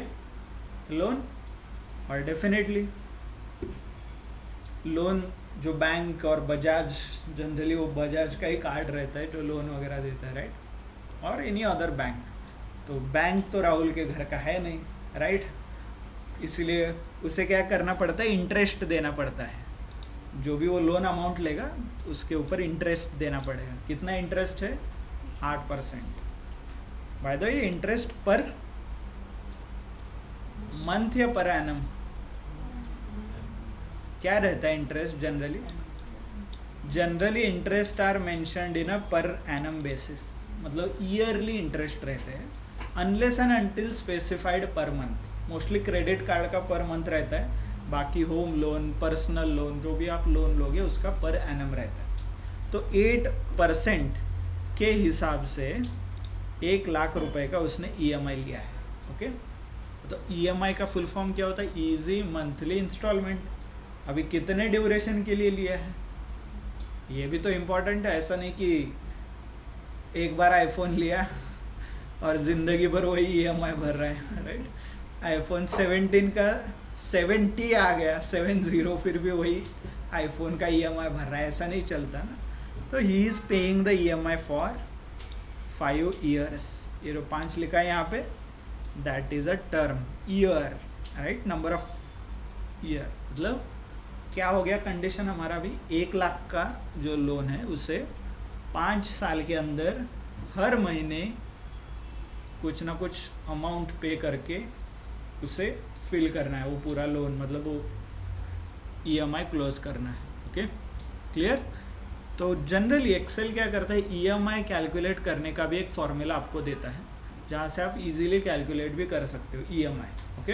लोन, और डेफिनेटली लोन जो बैंक और बजाज, जनरली वो बजाज का ही कार्ड रहता है जो लोन वगैरह देता है, राइट? और एनी अदर बैंक, तो बैंक तो राहुल के घर का है नहीं, राइट? इसलिए उसे क्या करना पड़ता है? इंटरेस्ट देना पड़ता है। जो भी वो लोन अमाउंट लेगा उसके ऊपर इंटरेस्ट देना पड़ेगा। कितना इंटरेस्ट है? 8%। By the way, interest per month या पर एनम क्या रहता है interest generally? Generally interest are mentioned in a per annum basis, मतलब ईयरली इंटरेस्ट रहते हैं, unless and until specified per month. Mostly credit card का per month रहता है, बाकी होम लोन, पर्सनल लोन, जो भी आप लोन लोगे उसका पर एनम रहता है। तो 8% के हिसाब से 1 लाख रुपए का उसने EMI लिया है। ओके, तो EMI का फुल फॉर्म क्या होता है? Easy monthly instalment. अभी कितने ड्यूरेशन के लिए लिया है ये भी तो इम्पोर्टेंट है। ऐसा नहीं कि एक बार आईफोन लिया और ज़िंदगी भर वही EMI भर रहा है, राइट? आईफोन 17 का 70 आ गया, 70, फिर भी वही आईफोन का EMI भर रहा है, ऐसा नहीं चलता ना। तो he is paying the EMI for 5 years। ये जो 5 लिखा है यहाँ पे, that is a term, year, right? Number of year, मतलब क्या हो गया कंडीशन हमारा भी, 1 लाख का जो लोन है उसे 5 साल के अंदर हर महीने कुछ ना कुछ अमाउंट पे करके उसे फिल करना है, वो पूरा लोन, मतलब वो EMI क्लोज करना है। Okay, clear? तो जनरली एक्सेल क्या करता है, EMI कैलकुलेट करने का भी एक फॉर्मूला आपको देता है, जहाँ से आप इजीली कैलकुलेट भी कर सकते हो EMI। ओके,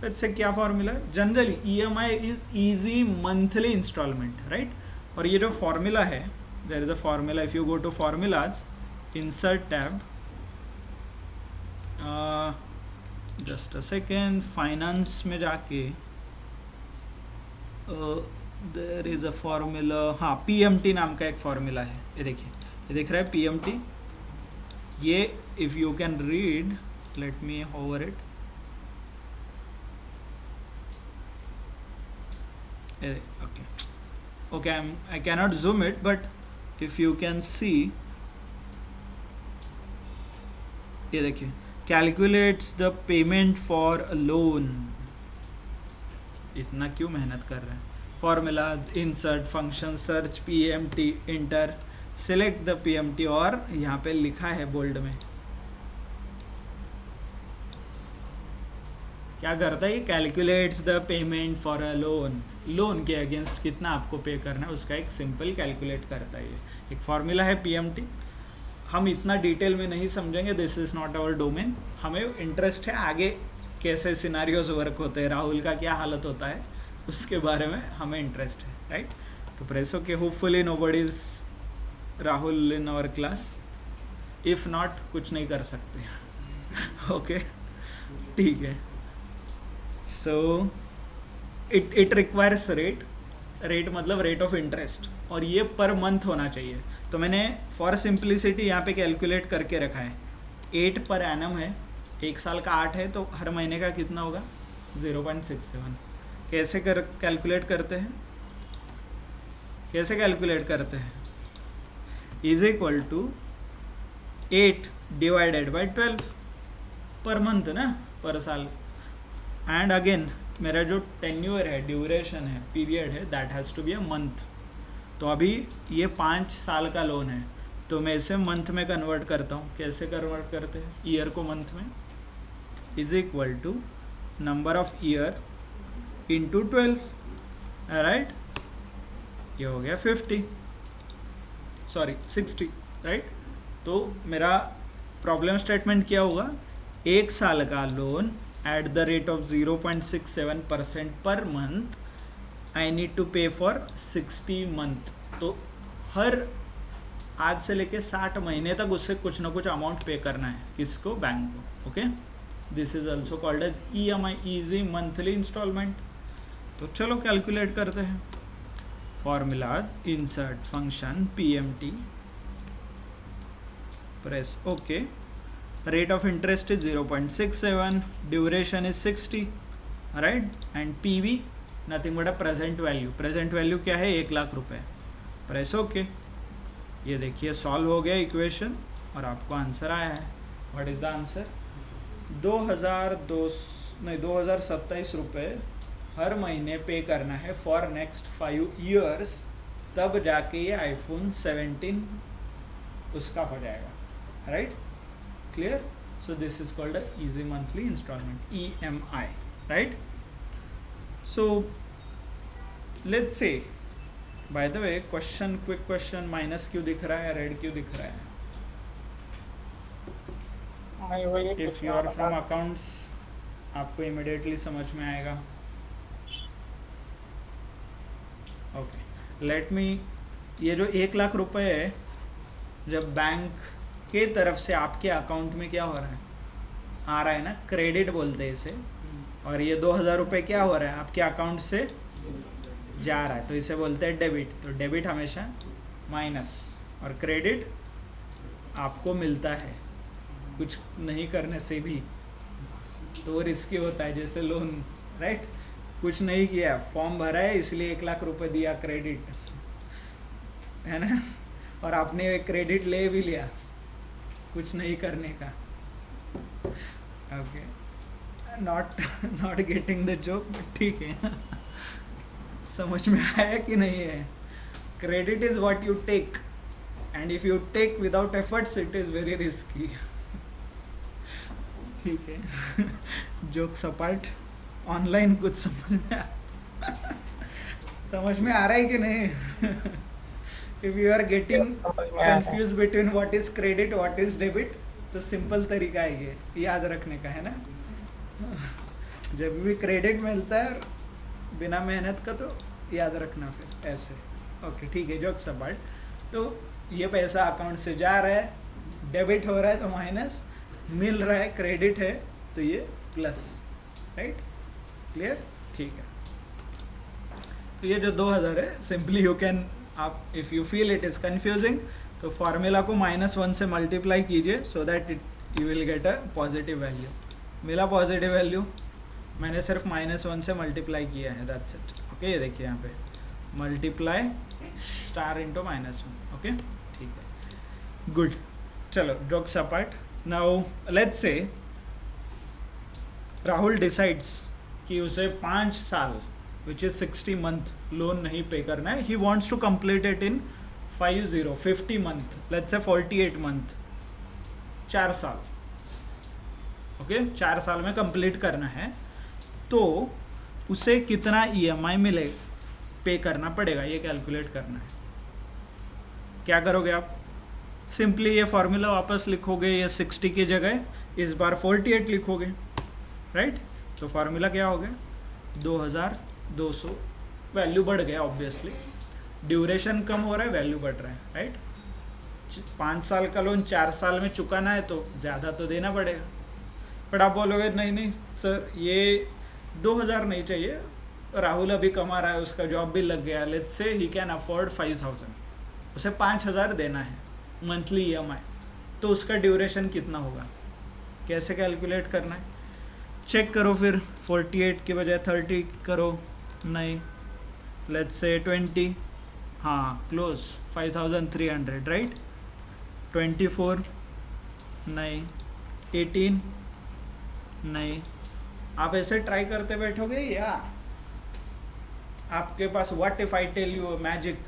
इससे क्या formula? Generally EMI is easy monthly instalment, right? और ये जो फॉर्मूला है, there is a formula, if you go to formulas, insert tab, just a second, finance में जाके देयर इज अ फॉर्मूला, हाँ, PMT नाम का एक फॉर्मूला है। ये देखिए, ये दिख रहा है PMT। ये if you can read, let me hover it, okay, I cannot zoom it, but if you can see, ये देखिए, calculates the payment for a loan। इतना क्यों मेहनत कर रहे हैं? formulas, insert, function, search, PMT, enter, select the PMT, और यहाँ पे लिखा है बोल्ड में, क्या करता है? Calculates the payment for a loan, loan के अगेंस्ट कितना आपको पे करना है उसका एक सिंपल कैलकुलेट करता है। ये एक फॉर्मूला है PMT। हम इतना डिटेल में नहीं समझेंगे, this is not our domain. हमें इंटरेस्ट है आगे कैसे सिनारियोज वर्क होते हैं, राहुल का क्या हालत होता है, उसके बारे में हमें इंटरेस्ट है, राइट? तो press okay, hopefully nobody is Rahul in our class, if not कुछ नहीं कर सकते। ओके, ठीक है। सो इट रिक्वायर्स रेट मतलब रेट ऑफ इंटरेस्ट, और ये पर मंथ होना चाहिए। तो मैंने फॉर सिंप्लिसिटी यहाँ पे कैलकुलेट करके रखा है, 8 पर एनम है, 1 साल का 8 है, तो हर महीने का कितना होगा? 0.67। कैसे कैलकुलेट करते हैं? कैसे कैलकुलेट करते हैं? Is equal to 8 divided by 12 पर मंथ ना, पर साल। एंड अगेन मेरा जो टेन्यूर है, ड्यूरेशन है, पीरियड है, that has to be a month. तो अभी ये 5 साल का लोन है, तो मैं इसे मंथ में कन्वर्ट करता हूँ। कैसे कन्वर्ट करते हैं ईयर को मंथ में? Is equal to number of year into 12, right? ये हो गया 60, राइट? तो मेरा प्रॉब्लम स्टेटमेंट क्या होगा? 1 साल का loan at the rate of 0.67% per month, I need to pay for 60 month। तो हर आज से लेके 60 महीने तक उससे कुछ ना कुछ अमाउंट पे करना है, किसको? बैंक को। Okay, this is also called as EMI, easy monthly instalment. तो चलो कैलकुलेट करते हैं। Formula, insert function PMT, press okay. Rate of interest is 0.67, duration is 60, right? And PV nothing but a present value। present value क्या है? 1 लाख रुपए। Press okay. ये देखिए solve हो गया इक्वेशन और आपको आंसर आया है। What is the answer? 2027 रुपये हर महीने पे करना है फॉर नेक्स्ट 5 ईयर्स, तब जाके ये आईफोन 17 उसका हो जाएगा, right? Clear? So this is called a easy monthly instalment, EMI, right? So let's say, by the way question, quick question, minus क्यों दिख रहा है, रेड क्यों दिख रहा है? If you are from accounts आपको इमिडिएटली समझ में आएगा. ओके, लेट मी, ये जो 1 लाख रुपए है, जब बैंक के तरफ से आपके अकाउंट में क्या हो रहा है, आ रहा है ना, क्रेडिट बोलते हैं इसे, और ये 2000 रुपये क्या हो रहा है, आपके अकाउंट से जा रहा है, तो इसे बोलते हैं डेबिट. तो डेबिट हमेशा माइनस, और क्रेडिट आपको मिलता है कुछ नहीं करने से भी, तो वो रिस्की होता है, जैसे लोन, राइट? कुछ नहीं किया, फॉर्म भरा है इसलिए 1 लाख रुपए दिया क्रेडिट, है ना, और आपने क्रेडिट ले भी लिया कुछ नहीं करने का. Okay, not getting the joke, but ठीक है. समझ में आया कि नहीं है? Credit is what you take, and if you take without efforts it is very risky. ठीक है. जोक सपाट, ऑनलाइन कुछ समझ में आ रहा है कि नहीं? If you are getting confuse between what is credit what is debit, तो सिंपल तरीका है ये याद रखने का, है ना? जब भी क्रेडिट मिलता है बिना मेहनत का, तो याद रखना फिर ऐसे. ओके, ठीक है. जोक सपाट, तो ये पैसा अकाउंट से जा रहा है, डेबिट हो रहा है तो माइनस, मिल रहा है क्रेडिट है तो ये प्लस, राइट? क्लियर? ठीक है. तो ये जो 2000 है, सिंपली यू कैन, आप if you feel it is confusing, तो फार्मूला को -1 से मल्टीप्लाई कीजिए, so that it you will get a positive value. मिला पॉजिटिव वैल्यू, मैंने सिर्फ -1 से मल्टीप्लाई किया है, दैट्स इट. ओके, ये देखिए यहाँ पे मल्टीप्लाई स्टार इंटू -1. ओके, ठीक है, गुड. चलो, jokes apart. Now let's say Rahul decides कि उसे 5 साल विच इज 60 मंथ लोन नहीं पे करना है. He wants to complete it in 50 month, let's say 48 month, 4 साल. ओके, 4 साल में कंप्लीट करना है, तो उसे कितना EMI मिले, पे करना पड़ेगा, ये कैलकुलेट करना है. क्या करोगे आप? सिंपली ये फॉर्मूला वापस लिखोगे, ये 60 की जगह इस बार 48 लिखोगे, राइट? तो फार्मूला क्या हो गया? 2200. वैल्यू बढ़ गया ऑब्वियसली, ड्यूरेशन कम हो रहा है, वैल्यू बढ़ रहा है, राइट? 5 साल का लोन 4 साल में चुकाना है तो ज़्यादा तो देना पड़ेगा. बट आप बोलोगे नहीं सर, ये 2000 नहीं चाहिए, राहुल अभी कमा रहा है, उसका जॉब भी लग गया, let's say he can afford 5000, उसे 5000 देना है मंथली EMI, तो उसका ड्यूरेशन कितना होगा, कैसे कैलकुलेट करना है? चेक करो फिर, 48 की बजाय 30 करो, नहीं, लेट्स से 20, हाँ क्लोज, 5300, राइट? 24 नहीं, 18 नहीं. आप ऐसे ट्राई करते बैठोगे, या आपके पास what if I tell you magic,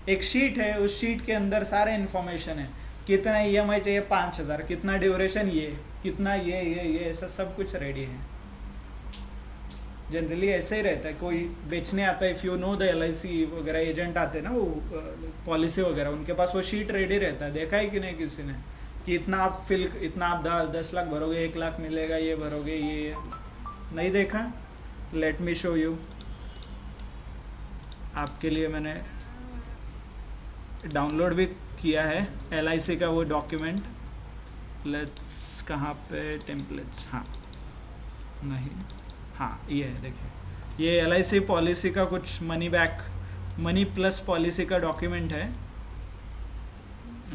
एक शीट है, उस शीट के अंदर सारे इन्फॉर्मेशन है, कितना EMI चाहिए 5000, कितना ड्यूरेशन, ये कितना, ये ऐसा सब कुछ रेडी है. जनरली ऐसे ही रहता है, कोई बेचने आता है, if you know the LIC वगैरह एजेंट आते हैं ना, वो पॉलिसी वगैरह, उनके पास वो शीट रेडी रहता है. देखा है कि नहीं किसी ने, कि इतना आप 10 लाख भरोगे 1 लाख मिलेगा, ये भरोगे, ये नहीं देखा? Late me show you. आपके लिए मैंने डाउनलोड भी किया है LIC का वो डॉक्यूमेंट. लेट्स, कहाँ पे टेम्पलेट्स, हाँ नहीं, हाँ ये है, देखिए, ये LIC पॉलिसी का कुछ money back, money plus policy का डॉक्यूमेंट है.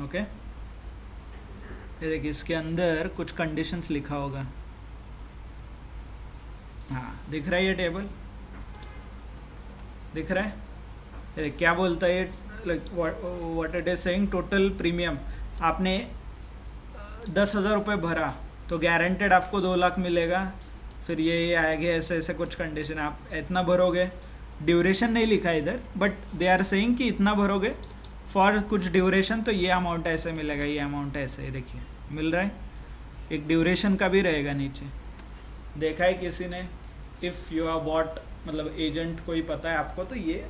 ओके, ये देखिए, इसके अंदर कुछ कंडीशंस लिखा होगा, हाँ दिख रहा है, ये टेबल दिख रहा है. ये क्या बोलता है, like what it is saying, total premium आपने 10,000 रुपये भरा तो गारंटेड आपको 2 लाख मिलेगा, फिर ये आएगा, ऐसे ऐसे कुछ कंडीशन आप इतना भरोगे, ड्यूरेशन नहीं लिखा है इधर, बट दे आर सेइंग कि इतना भरोगे फॉर कुछ ड्यूरेशन तो ये अमाउंट ऐसे मिलेगा, ये अमाउंट ऐसे, देखिए मिल रहा है। एक ड्यूरेशन का भी रहेगा नीचे, देखा है किसी ने, इफ़ यू आर बॉट, मतलब एजेंट कोई पता है आपको, तो ये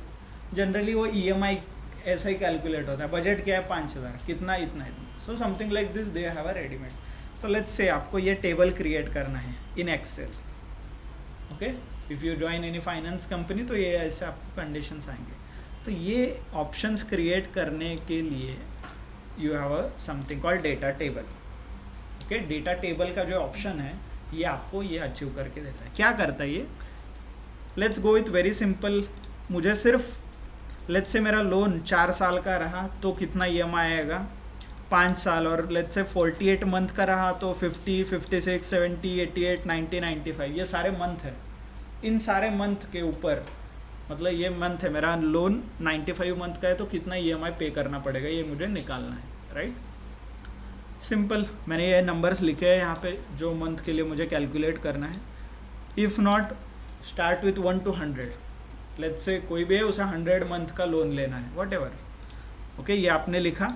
जनरली वो EMI ऐसा ही कैलकुलेट होता है। बजट क्या है 5000, कितना, इतना इतना, so something like this they have a readymade. So let's say आपको ये टेबल क्रिएट करना है in Excel, okay. If you join any finance company तो ये ऐसे आपको कंडीशंस आएंगे। तो ये ऑप्शंस क्रिएट करने के लिए you have a something called data table, okay. Data table का जो ऑप्शन है ये आपको ये अचीव करके देता है। क्या करता है ये, let's go with very simple. मुझे सिर्फ लेट्स से मेरा लोन 4 साल का रहा तो कितना EMI आएगा, 5 साल, और लेट्स से 48 मंथ का रहा तो 50, 56, 70, 88, 90, 95, ये सारे मंथ है। इन सारे मंथ के ऊपर, मतलब ये मंथ है मेरा लोन 95 मंथ का है तो कितना EMI पे करना पड़ेगा, ये मुझे निकालना है, राइट। सिंपल, मैंने ये नंबर्स लिखे हैं यहाँ पे जो मंथ के लिए मुझे कैलकुलेट करना है। If not, start with 1 to 100, let's से कोई भी है उसे 100 मंथ का लोन लेना है, वट एवर, ओके। ये आपने लिखा।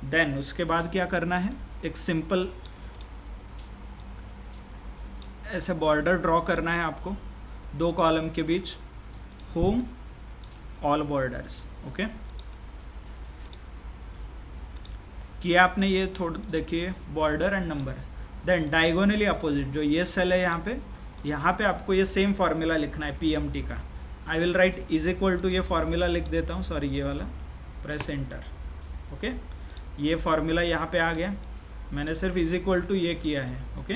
देन उसके बाद क्या करना है, एक सिंपल ऐसे बॉर्डर ड्रॉ करना है आपको 2 कॉलम के बीच, होम ऑल बॉर्डर्स, ओके। किया आपने ये, थोड़ा देखिए border and numbers. Then diagonally opposite जो ये सेल है यहाँ पे आपको ये सेम फार्मूला लिखना है PMT का। I will write is equal to, ये फार्मूला लिख देता हूँ, सॉरी ये वाला, प्रेस एंटर, ओके। ये फार्मूला यहाँ पे आ गया, मैंने सिर्फ इज इक्वल टू ये किया है, okay.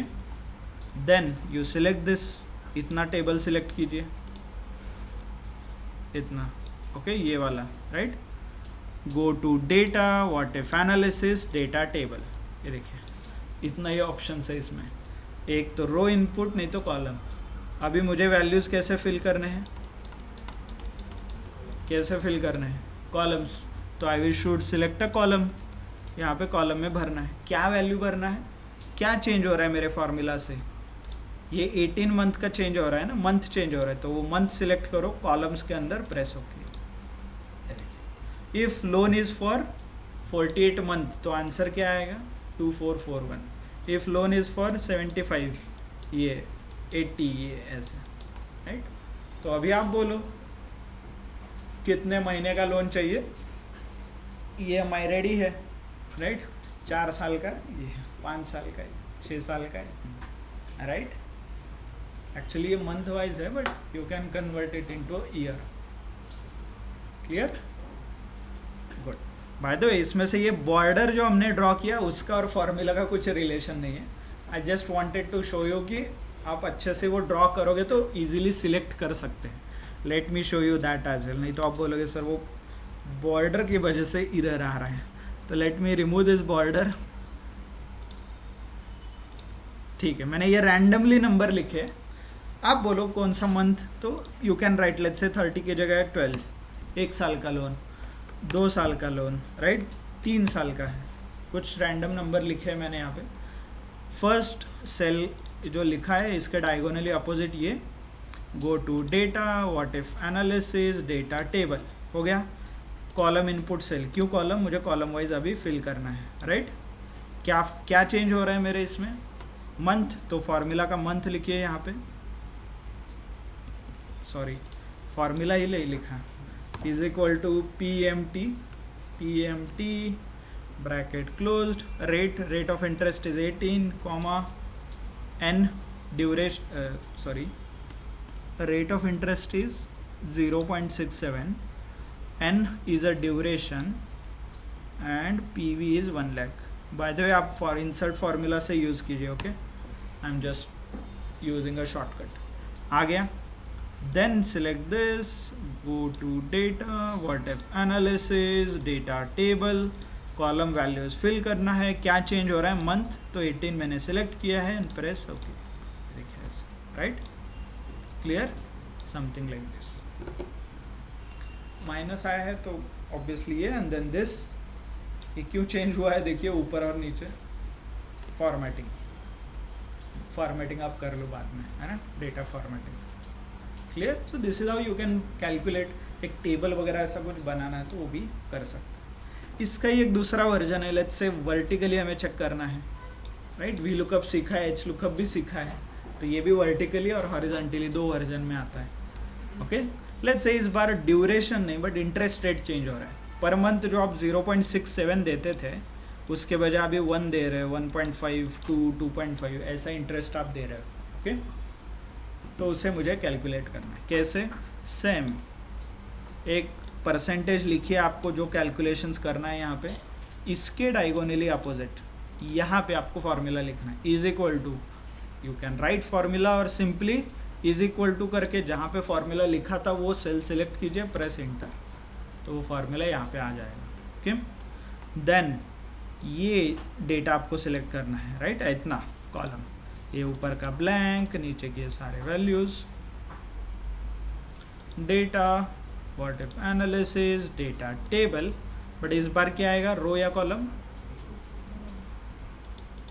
Then you select this, इतना टेबल सिलेक्ट कीजिए, इतना, ओके, ये वाला, right. Go to data, what if analysis, data table, ये देखिए इतना ही ऑप्शन है इसमें, एक तो रो इनपुट, नहीं तो कॉलम। अभी मुझे वैल्यूज़ कैसे फिल करने हैं, कैसे फिल करने हैं कॉलम्स, तो I will should select a column, यहाँ पे कॉलम में भरना है। क्या वैल्यू भरना है, क्या चेंज हो रहा है मेरे फार्मूला से, ये 18 मंथ का चेंज हो रहा है ना, मंथ चेंज हो रहा है, तो वो मंथ सिलेक्ट करो, कॉलम्स के अंदर प्रेस होके। If loan is for 48 month तो आंसर क्या आएगा 2441। इफ़ लोन इज़ फॉर 75, ये 80, ये ऐसे, राइट। तो अभी आप बोलो कितने महीने का लोन चाहिए, EMI रेडी है, राइट। 4 साल का, ये 5 साल का, 6 साल का है, राइट। एक्चुअली ये मंथ वाइज है, but you can convert it into year. Clear, good. Bye the वे, इसमें से ये बॉर्डर जो हमने ड्रॉ किया उसका और फॉर्मूला का कुछ रिलेशन नहीं है। I just wanted to show you कि आप अच्छे से वो ड्रॉ करोगे तो इजीली सिलेक्ट कर सकते हैं। Let me show you that as well, नहीं तो आप बोलोगे सर वो बॉर्डर की वजह से एरर आ रहा है। तो let me remove this border, ठीक है। मैंने ये रैंडमली नंबर लिखे, आप बोलो कौन सा मंथ, तो you can right let's say 30 की जगह 12, 1 साल का लोन, 2 साल का लोन, राइट, 3 साल का है, कुछ रैंडम नंबर लिखे हैं मैंने यहाँ पे। फर्स्ट सेल जो लिखा है इसके डायगोनली अपोजिट ये, go to data, what if analysis, data table, हो गया। कॉलम इनपुट सेल, क्यों कॉलम, मुझे कॉलम वाइज अभी फिल करना है, राइट। क्या चेंज हो रहा है मेरे इसमें, मंथ, तो फार्मूला का मंथ लिखिए यहाँ पे, सॉरी फार्मूला ही नहीं लिखा, is equal to PMT bracket closed, rate of interest is 18, comma n duration, sorry rate of interest is 0.67, n is a duration and PV is 1 lakh. By the way, आप for insert formula से use कीजिए, okay. I am just using a shortcut, आ गया। Then select this, go to data, what if analysis, data table, column values fill करना है, क्या change हो रहा है, मंथ, तो 18 मैंने सिलेक्ट किया है एंड प्रेस ओके, देखिए ऐसे, right. Clear, something like this. Minus आया है तो ऑब्वियसली ये, एंड देन दिस, ये क्यों चेंज हुआ है देखिए ऊपर और नीचे, फॉर्मेटिंग, फॉर्मेटिंग आप कर लो बाद में, है ना, data formatting. Clear? So this is how you can calculate. एक टेबल वगैरह ऐसा कुछ बनाना है तो वो भी कर सकते हैं। इसका ही एक दूसरा वर्जन है, लेट्स से वर्टिकली हमें चेक करना है, राइट। वी लुकअप सीखा है, एच लुकअप भी सीखा है, तो ये भी वर्टिकली और हॉरिजॉन्टली दो वर्जन में आता है। ओके, लेट्स से इस बार ड्यूरेशन नहीं बट इंटरेस्ट रेट चेंज हो रहा है। पर मंथ जो आप 0.67 देते थे उसके बजाय अभी 1 दे रहे हो, 1.5 टू 2.5 ऐसा इंटरेस्ट आप दे रहे हो। ओके, तो उसे मुझे कैलकुलेट करना है। कैसे? सेम एक परसेंटेज लिखिए, आपको जो कैलकुलेशंस करना है यहाँ पे, इसके डायगोनली अपोजिट यहाँ पे आपको फार्मूला लिखना है। Is equal to, you can write formula और सिंपली इज इक्वल टू करके जहाँ पे फार्मूला लिखा था वो सेल सिलेक्ट कीजिए, प्रेस इंटर, तो वो फार्मूला यहाँ पे आ जाएगा। ओके, देन ये डेटा आपको सिलेक्ट करना है, राइट। इतना कॉलम, ये ऊपर का ब्लैंक, नीचे के सारे values, data what if analysis, data table. But इस बार क्या आएगा, रो या कॉलम?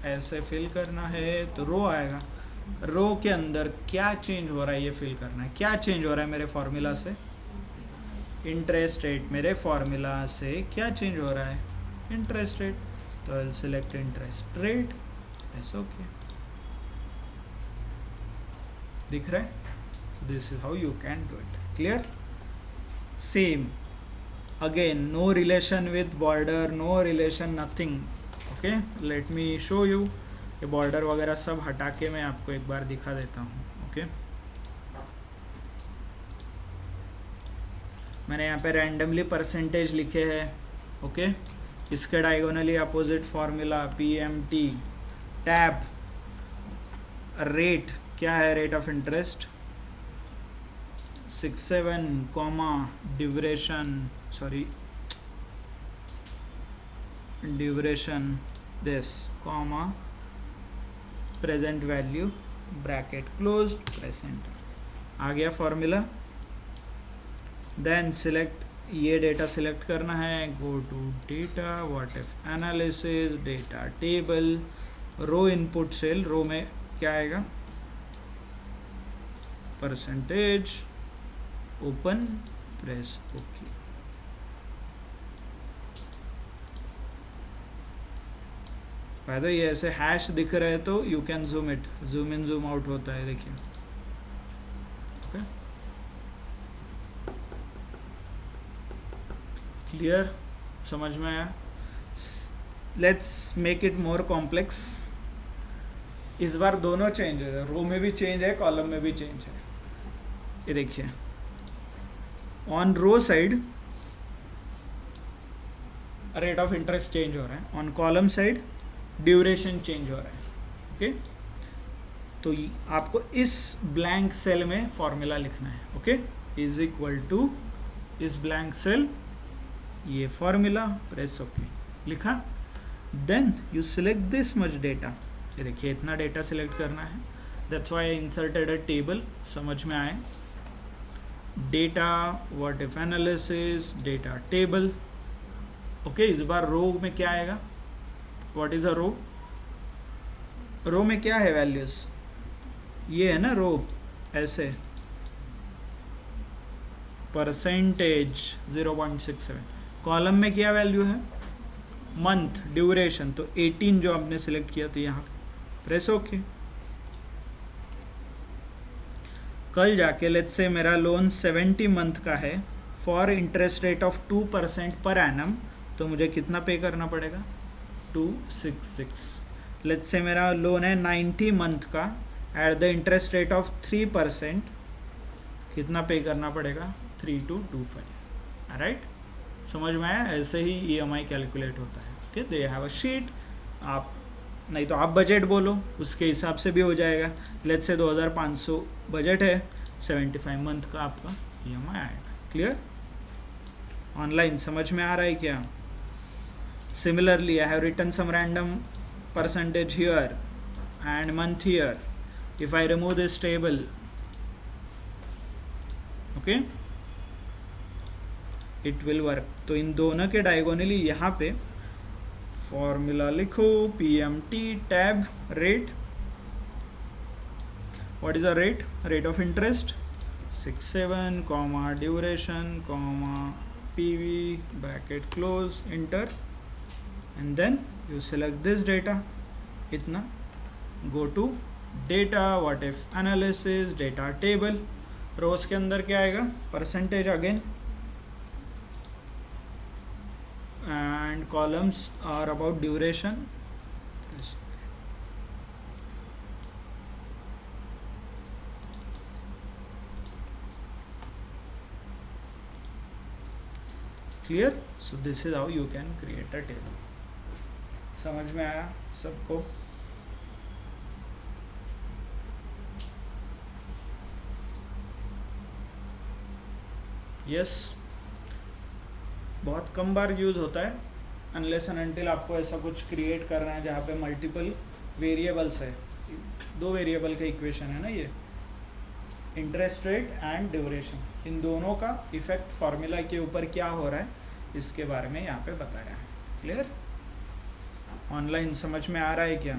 ऐसे फिल करना है तो रो आएगा। रो के अंदर क्या चेंज हो रहा है ये फिल करना है। क्या चेंज हो रहा है मेरे फॉर्मूला से? Interest rate. मेरे फॉर्मूला से क्या चेंज हो रहा है? Interest rate. तो I will select interest rate, S okay. दिख रहा है? This is how you can do it. Clear? Same again, no relation with border, no relation, nothing. Okay, let me show you. ये border वगैरह सब हटा के मैं आपको एक बार दिखा देता हूँ। ओके, मैंने यहाँ पे रैंडमली परसेंटेज लिखे हैं। ओके, इसके diagonally opposite formula PMT tab rate. क्या है rate of interest? 67 comma duration, sorry duration this comma present value bracket close, press enter. आ गया फॉर्मूला। देन सिलेक्ट, ये डेटा सिलेक्ट करना है, go to data what if analysis, data table, row input cell. Row में क्या आएगा? Percentage, open, press okay. फायदा ये ऐसे हैश दिख रहा है तो you can zoom it, zoom in zoom out होता है, देखिए। Okay, clear? समझ में आया? Let's make it more complex. इस बार दोनों चेंज है, रो में भी चेंज है, कॉलम में भी चेंज है। ये देखिए, on row side rate of interest change हो रहा है, on column side duration change हो रहा है। ओके, तो आपको इस ब्लैंक सेल में फॉर्मूला लिखना है। ओके, इज इक्वल टू इस ब्लैंक सेल, ये फॉर्मूला, प्रेस ओके, लिखा। Then you select this much data. ये देखिए, इतना डेटा सिलेक्ट करना है। That's why I inserted a table. समझ में आए? Data what if analysis, data table. Okay, इस बार रो में क्या आएगा? व्हाट इज अ रो? रो में क्या है वैल्यूज? ये है ना रो, ऐसे परसेंटेज 0.67। कॉलम में क्या वैल्यू है? मंथ, ड्यूरेशन, तो 18 जो आपने सिलेक्ट किया था यहाँ, प्रेस ओके। कल जाके लेट्स से मेरा लोन 70 मंथ का है for interest rate of 2% per annum, तो मुझे कितना पे करना पड़ेगा? 266। लेट्स से मेरा लोन है 90 मंथ का at the interest rate of 3%, कितना पे करना पड़ेगा? 3225। राइट, समझ में आया? ऐसे ही EMI कैलकुलेट होता है। Okay, they have a sheet. आप नहीं तो आप बजट बोलो, उसके हिसाब से भी हो जाएगा। लेट्स से 2500 बजट है, 75 मंथ का आपका EMI आएगा। क्लियर? ऑनलाइन समझ में आ रहा है क्या? Similarly, I have written some random percentage here and month here. If I remove this table, okay, it will work. तो इन दोनों के डायगोनली यहाँ पे फॉर्मूला लिखो, PMT tab rate, what is the rate of interest 67 comma duration comma PV bracket close enter and then you select this data itna go to data what if analysis data table रोज के अंदर क्या आएगा percentage again and columns are about duration clear so this is how you can create a table समझ में आया सबको yes बहुत कम बार use होता है अनलेस एंड अनटिल आपको ऐसा कुछ क्रिएट करना है जहाँ पे मल्टीपल वेरिएबल्स है 2 वेरिएबल का इक्वेशन है ना ये इंटरेस्ट रेट एंड ड्यूरेशन इन दोनों का इफेक्ट फार्मूला के ऊपर क्या हो रहा है इसके बारे में यहाँ पे बताया है क्लियर ऑनलाइन समझ में आ रहा है क्या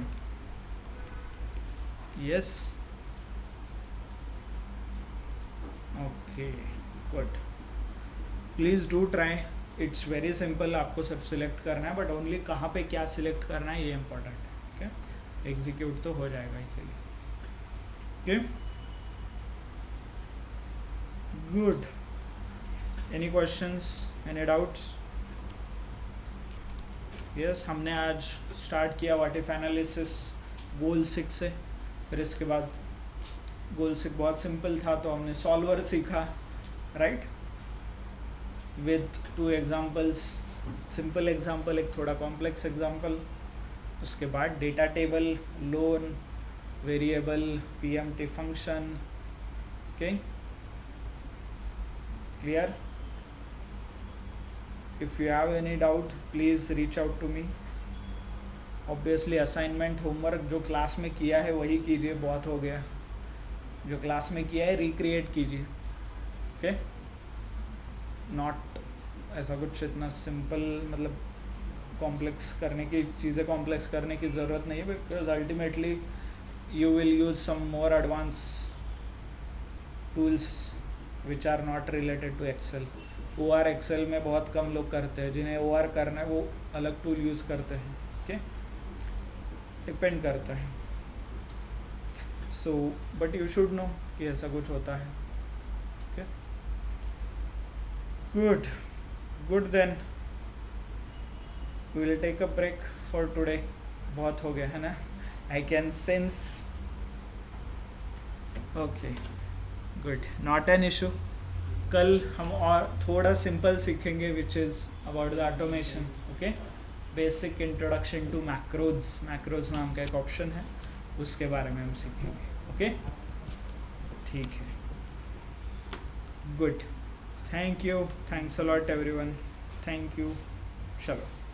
yes okay good please do try it's very simple आपको सब सिलेक्ट करना है बट ओनली कहाँ पे क्या सिलेक्ट करना है ये इम्पोर्टेंट है ओके एग्जीक्यूट तो हो जाएगा इसीलिए okay good any questions any doubts yes हमने आज स्टार्ट किया व्हाट इफ एनालिसिस गोल 6 से फिर इसके बाद गोल 6 बहुत सिंपल था तो हमने सॉल्वर सीखा right with 2 examples simple example एक थोड़ा कॉम्प्लेक्स एग्जाम्पल उसके बाद data table loan variable PMT function okay clear if you have any doubt please reach out to me obviously assignment homework जो क्लास में किया है वही कीजिए बहुत हो गया जो क्लास में किया है रिक्रिएट कीजिए ओके नॉट ऐसा कुछ इतना सिंपल मतलब कॉम्प्लेक्स करने की चीज़ें कॉम्प्लेक्स करने की ज़रूरत नहीं है because ultimately you will use some more advance tools which are not related to Excel OR Excel में बहुत कम लोग करते हैं जिन्हें OR करना है वो अलग टूल यूज़ करते हैं ओके डिपेंड करता है so but you should know कि ऐसा कुछ होता है okay good then we will take a break for today बहुत हो गया है ना I can sense okay good not an issue कल हम और थोड़ा सिंपल सीखेंगे which is about the automation okay basic introduction to macros नाम का एक ऑप्शन है उसके बारे में हम सीखेंगे ओके ठीक है good Thank you. Thanks a lot everyone. Thank you. Chalo.